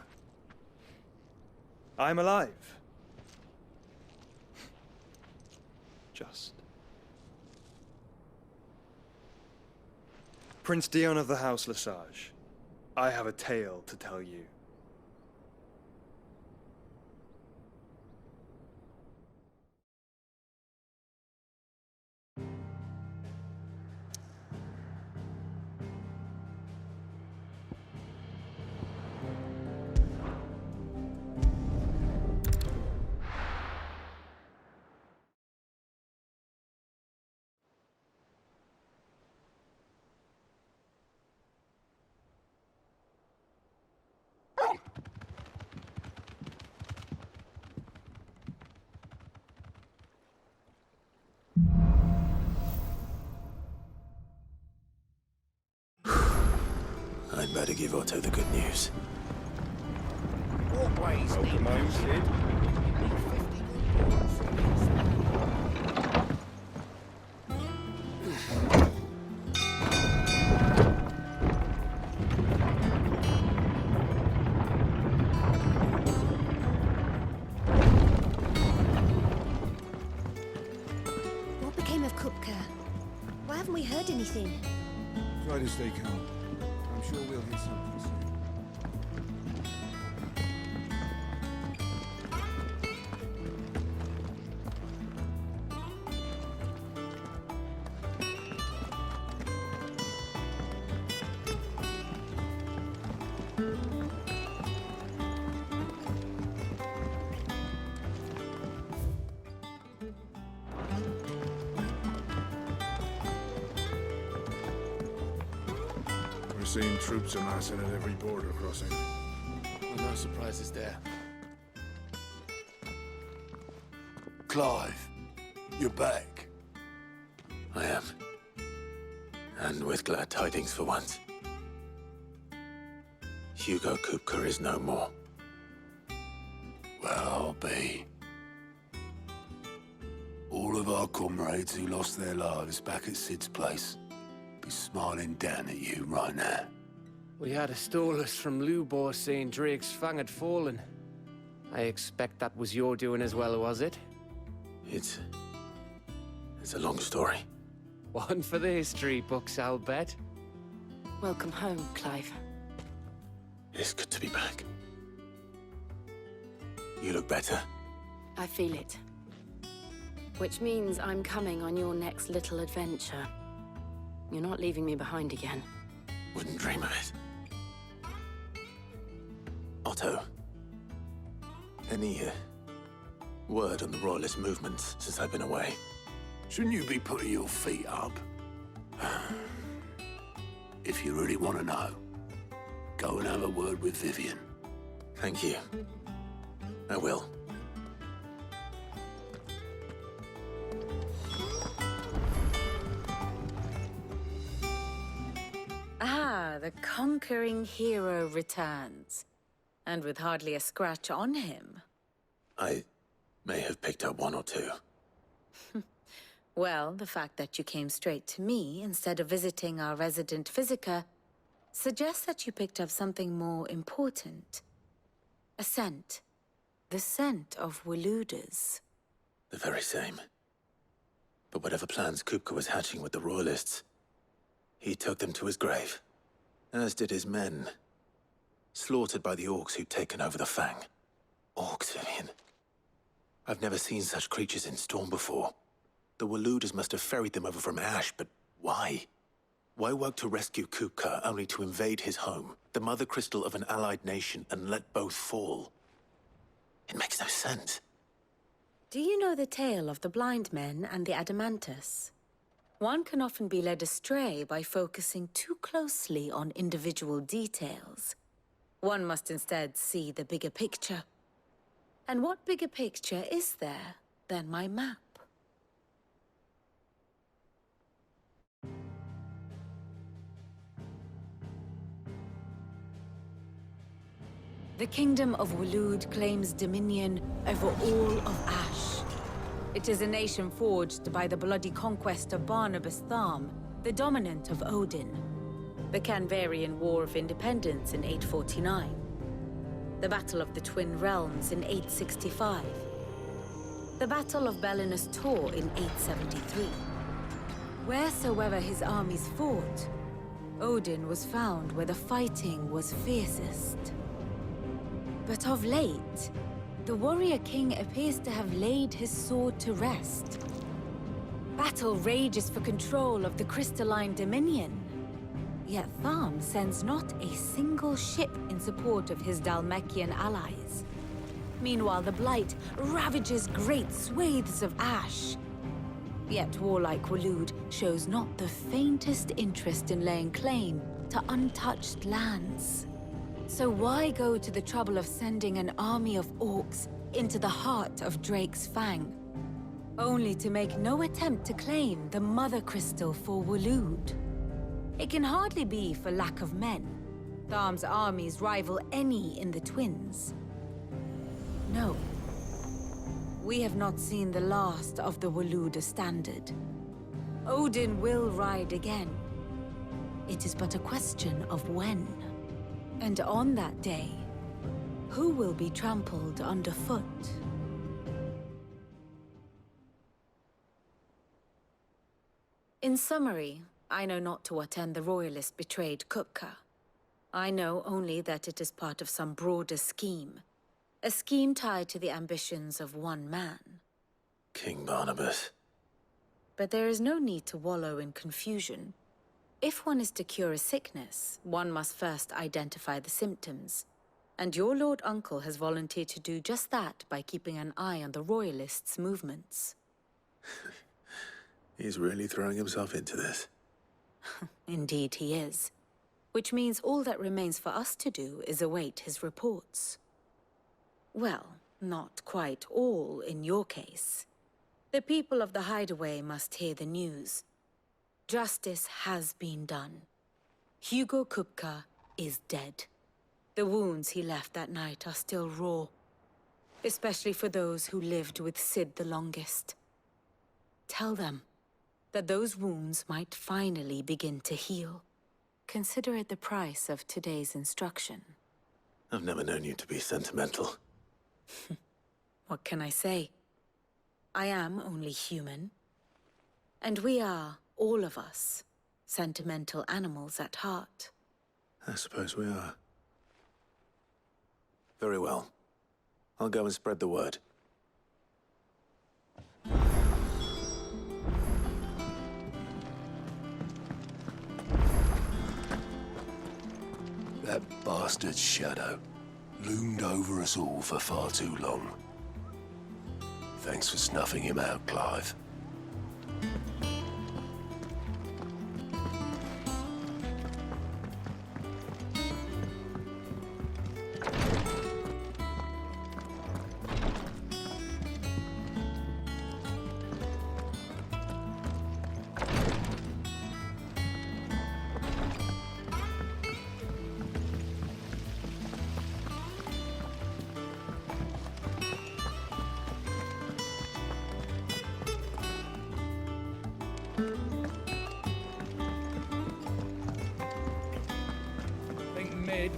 I'm alive. Just. Prince Dion of the House Lesage, I have a tale to tell you. give Otto the good news. Walkways. Welcome home, Sid. What became of Kupka? Why haven't we heard anything? Try to stay calm. I'm sure we'll hear something soon. We're seeing troops amassing at every border crossing. Well, no surprises there. Clive, you're back. I am. And with glad tidings for once. Hugo Kupka is no more. Well, I'll be. All of our comrades who lost their lives back at Sid's place be smiling down at you right now. We had a stolus from Lubor saying Drake's Fang had fallen. I expect that was your doing as well, was it? It's a long story. One for the history books, I'll bet. Welcome home, Clive. It's good to be back. You look better. I feel it. Which means I'm coming on your next little adventure. You're not leaving me behind again. Wouldn't dream of it. Otto, any word on the Royalist movements since I've been away? Shouldn't you be putting your feet up? If you really want to know, go and have a word with Vivian. Thank you. I will. Ah, the conquering hero returns. And with hardly a scratch on him. I may have picked up one or two. Well, the fact that you came straight to me instead of visiting our resident Physica suggests that you picked up something more important. A scent. The scent of Waludas. The very same. But whatever plans Kupka was hatching with the Royalists, he took them to his grave. As did his men. Slaughtered by the orcs who'd taken over the Fang. Orcs, Vivian. I've never seen such creatures in Storm before. The Waludas must have ferried them over from Ash, but why? Why work to rescue Kupka only to invade his home, the mother crystal of an allied nation, and let both fall? It makes no sense. Do you know the tale of the blind men and the Adamantus? One can often be led astray by focusing too closely on individual details. One must instead see the bigger picture. And what bigger picture is there than my map? The Kingdom of Waloed claims dominion over all of Ash. It is a nation forged by the bloody conquest of Barnabas Tharm, the dominant of Odin. The Canvarian War of Independence in 849. The Battle of the Twin Realms in 865. The Battle of Belinus Tor in 873. Wheresoever his armies fought, Odin was found where the fighting was fiercest. But of late, the warrior king appears to have laid his sword to rest. Battle rages for control of the crystalline dominion. Yet Tharm sends not a single ship in support of his Dhalmekian allies. Meanwhile, the Blight ravages great swathes of Ash. Yet warlike Waloed shows not the faintest interest in laying claim to untouched lands. So why go to the trouble of sending an army of orcs into the heart of Drake's Fang, only to make no attempt to claim the Mother Crystal for Waloed? It can hardly be for lack of men. Tharm's armies rival any in the Twins. No. We have not seen the last of the Waluda standard. Odin will ride again. It is but a question of when. And on that day, who will be trampled underfoot? In summary, I know not to what end the Royalists betrayed Kupka. I know only that it is part of some broader scheme. A scheme tied to the ambitions of one man. King Barnabas. But there is no need to wallow in confusion. If one is to cure a sickness, one must first identify the symptoms. And your Lord Uncle has volunteered to do just that by keeping an eye on the Royalists' movements. He's really throwing himself into this. Indeed he is. Which means all that remains for us to do is await his reports. Well, not quite all in your case. The people of the Hideaway must hear the news. Justice has been done. Hugo Kupka is dead. The wounds he left that night are still raw, especially for those who lived with Sid the longest. Tell them that those wounds might finally begin to heal. Consider it the price of today's instruction. I've never known you to be sentimental. What can I say? I am only human. And we are, all of us, sentimental animals at heart. I suppose we are. Very well. I'll go and spread the word. That bastard Shadow loomed over us all for far too long. Thanks for snuffing him out, Clive.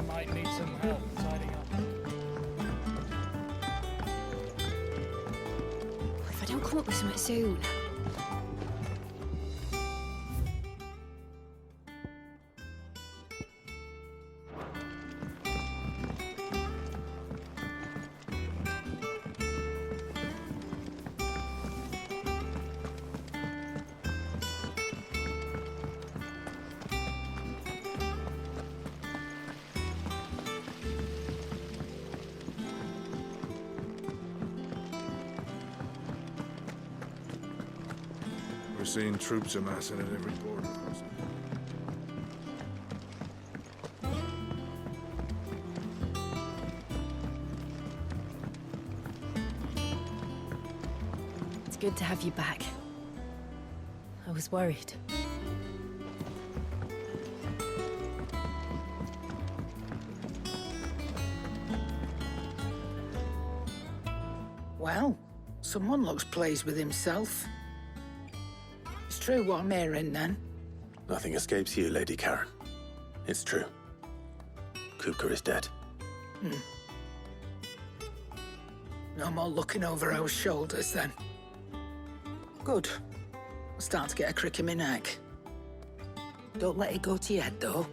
Might need some help tidying up. If I don't come up with something soon. We're seeing troops amassing at every border crossing. It's good to have you back. I was worried. Well, someone looks pleased with himself. It's true what I'm hearing, then. Nothing escapes you, Lady Karen. It's true. Kupka is dead. No more looking over our shoulders, then. Good. I'm starting to get a crick in my neck. Don't let it go to your head, though.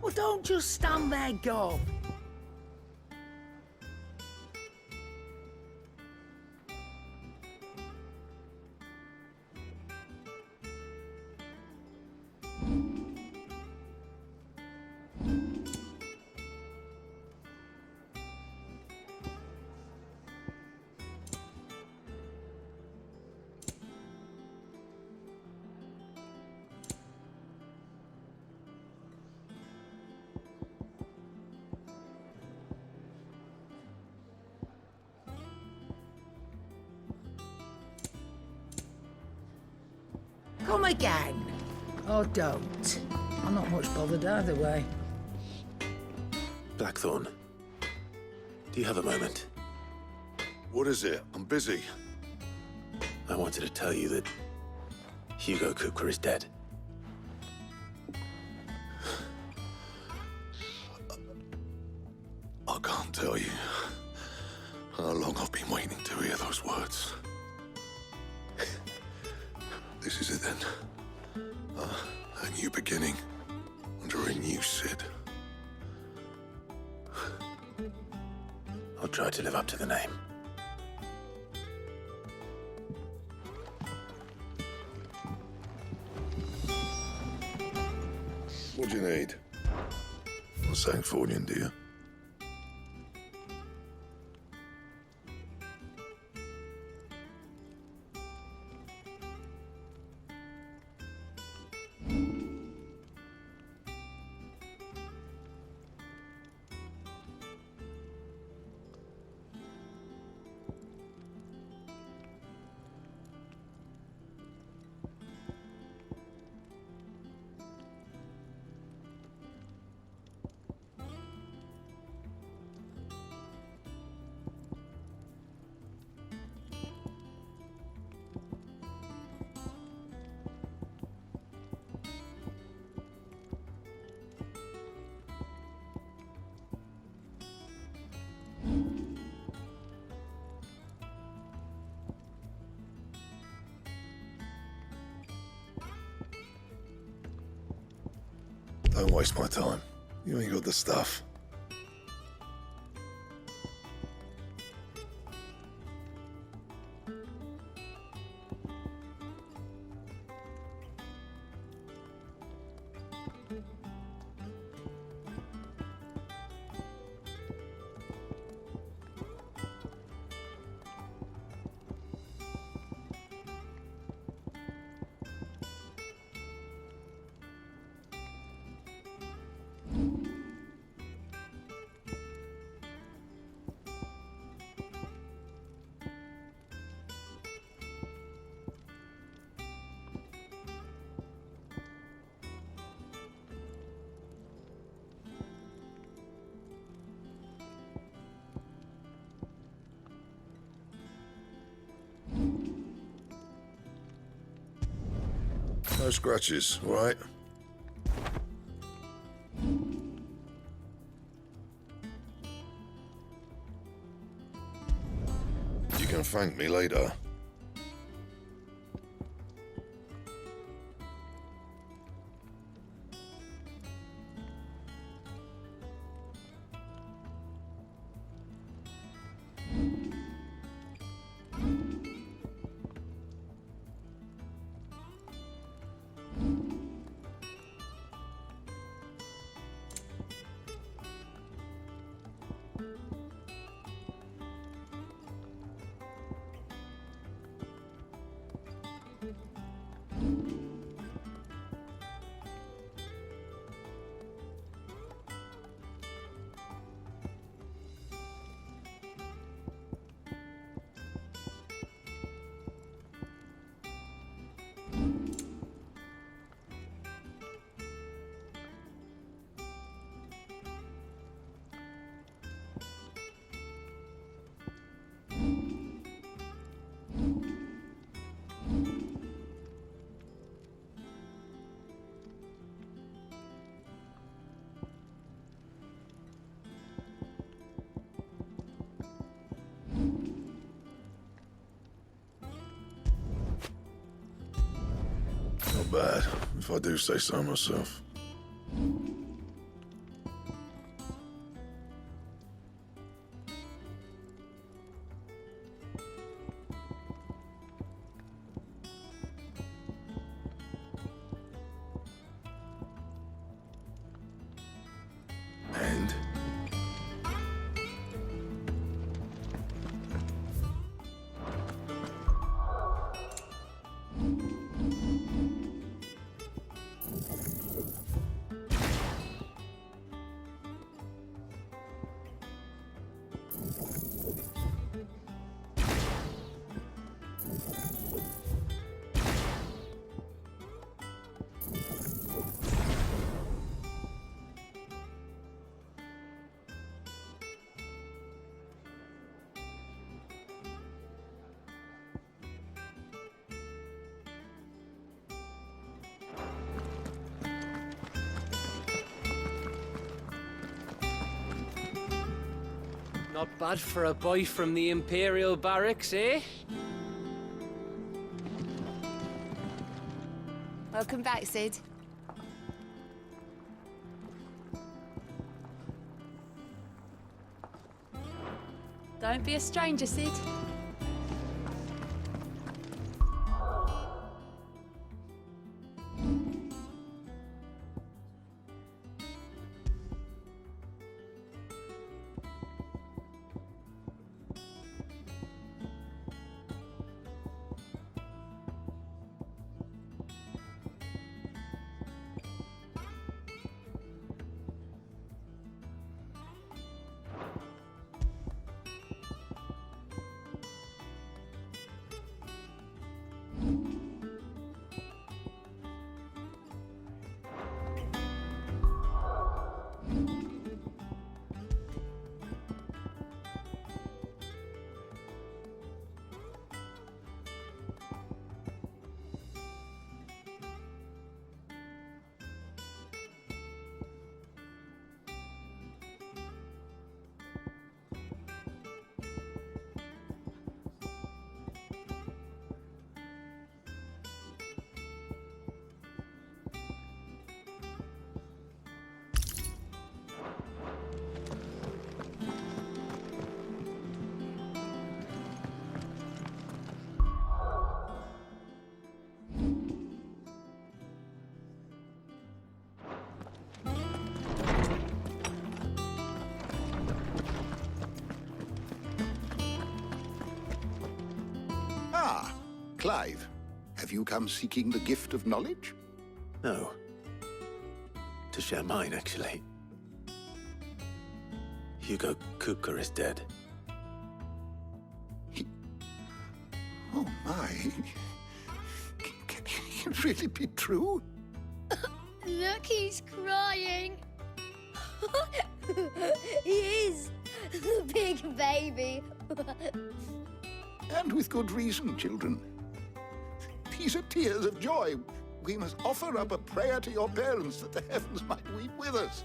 Well, don't just stand there, go. Come again. Or don't. I'm not much bothered either way. Blackthorn, do you have a moment? What is it? I'm busy. I wanted to tell you that Hugo Kupka is dead. I can't tell you how long I've been waiting to hear those words. This is it then. A new beginning under a new Sid. I'll try to live up to the name. What do you need? Not Sancthornian, do you? Don't waste my time. You ain't got the stuff. No scratches, all right? You can thank me later. Not bad, if I do say so myself. And? Not bad for a boy from the Imperial Barracks, eh? Welcome back, Sid. Don't be a stranger, Sid. Ah, Clive. Have you come seeking the gift of knowledge? No. To share mine, actually. Hugo Kupka is dead. Oh my. Can it really be true? Look, he's crying. He is. The big baby. And with good reason, children. These are tears of joy. We must offer up a prayer to your parents that the heavens might weep with us.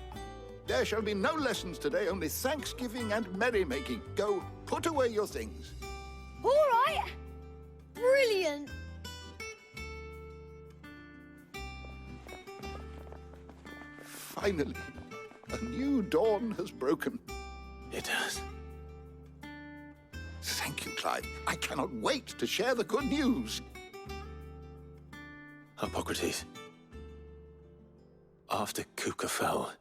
There shall be no lessons today, only thanksgiving and merrymaking. Go, put away your things. All right. Brilliant. Finally, a new dawn has broken. It has. Thank you, Clive. I cannot wait to share the good news. Hippocrates. After Kupka fell,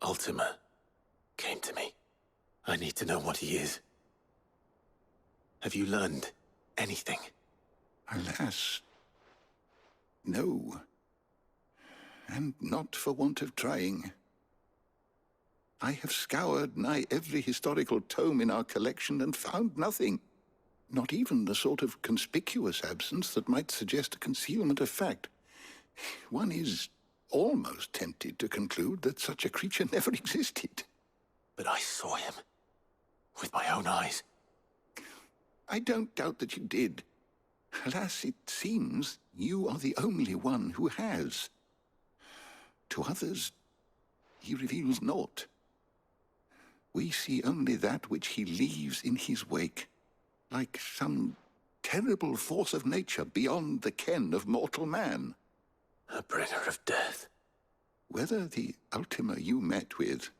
Ultima came to me. I need to know what he is. Have you learned anything? Alas, no. And not for want of trying. I have scoured nigh every historical tome in our collection and found nothing. Not even the sort of conspicuous absence that might suggest a concealment of fact. One is almost tempted to conclude that such a creature never existed. But I saw him. With my own eyes. I don't doubt that you did. Alas, it seems you are the only one who has. To others, he reveals naught. We see only that which he leaves in his wake, like some terrible force of nature beyond the ken of mortal man. A bringer of death. Whether the Ultima you met with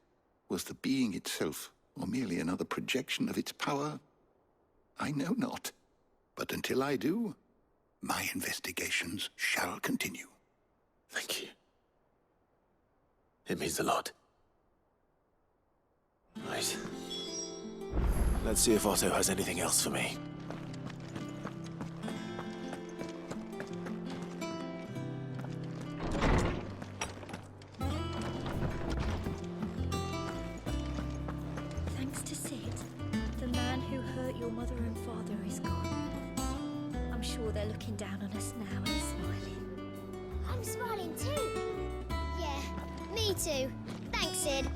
was the being itself, or merely another projection of its power, I know not. But until I do, my investigations shall continue. Thank you. It means a lot. Right. Let's see if Otto has anything else for me. Thanks to Sid, the man who hurt your mother and father is gone. I'm sure they're looking down on us now and smiling. I'm smiling too. Yeah, me too. Thanks, Sid.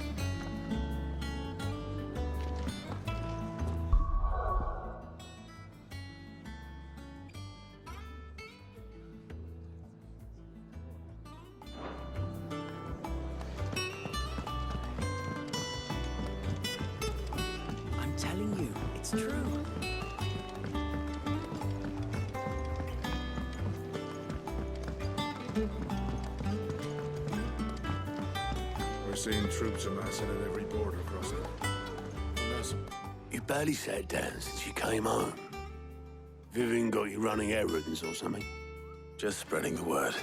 it's true. We're seeing troops amassing at every border crossing. You barely sat down since you came home. Vivian got you running errands or something? Just spreading the word.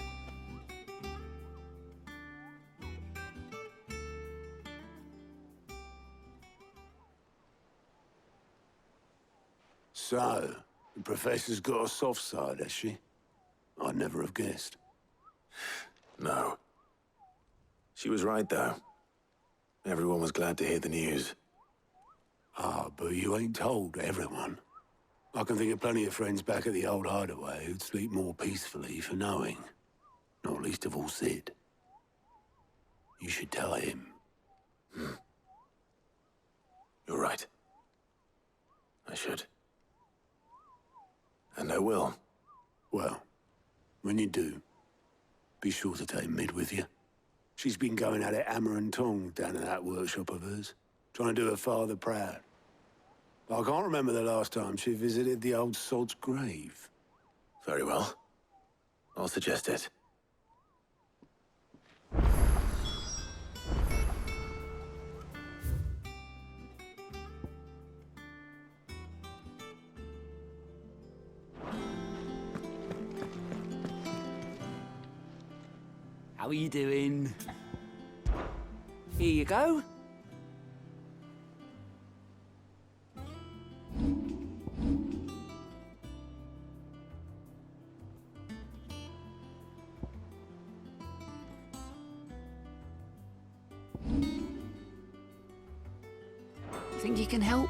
So, the Professor's got a soft side, has she? I'd never have guessed. No. She was right, though. Everyone was glad to hear the news. Ah, but you ain't told everyone. I can think of plenty of friends back at the old hideaway who'd sleep more peacefully for knowing. Not least of all Sid. You should tell him. You're right. I should. And I will. Well, when you do, be sure to take Mid with you. She's been going at it hammer and tong down in that workshop of hers, trying to do her father proud. I can't remember the last time she visited the old sod's grave. Very well. I'll suggest it. How are you doing? Here you go. Think you can help?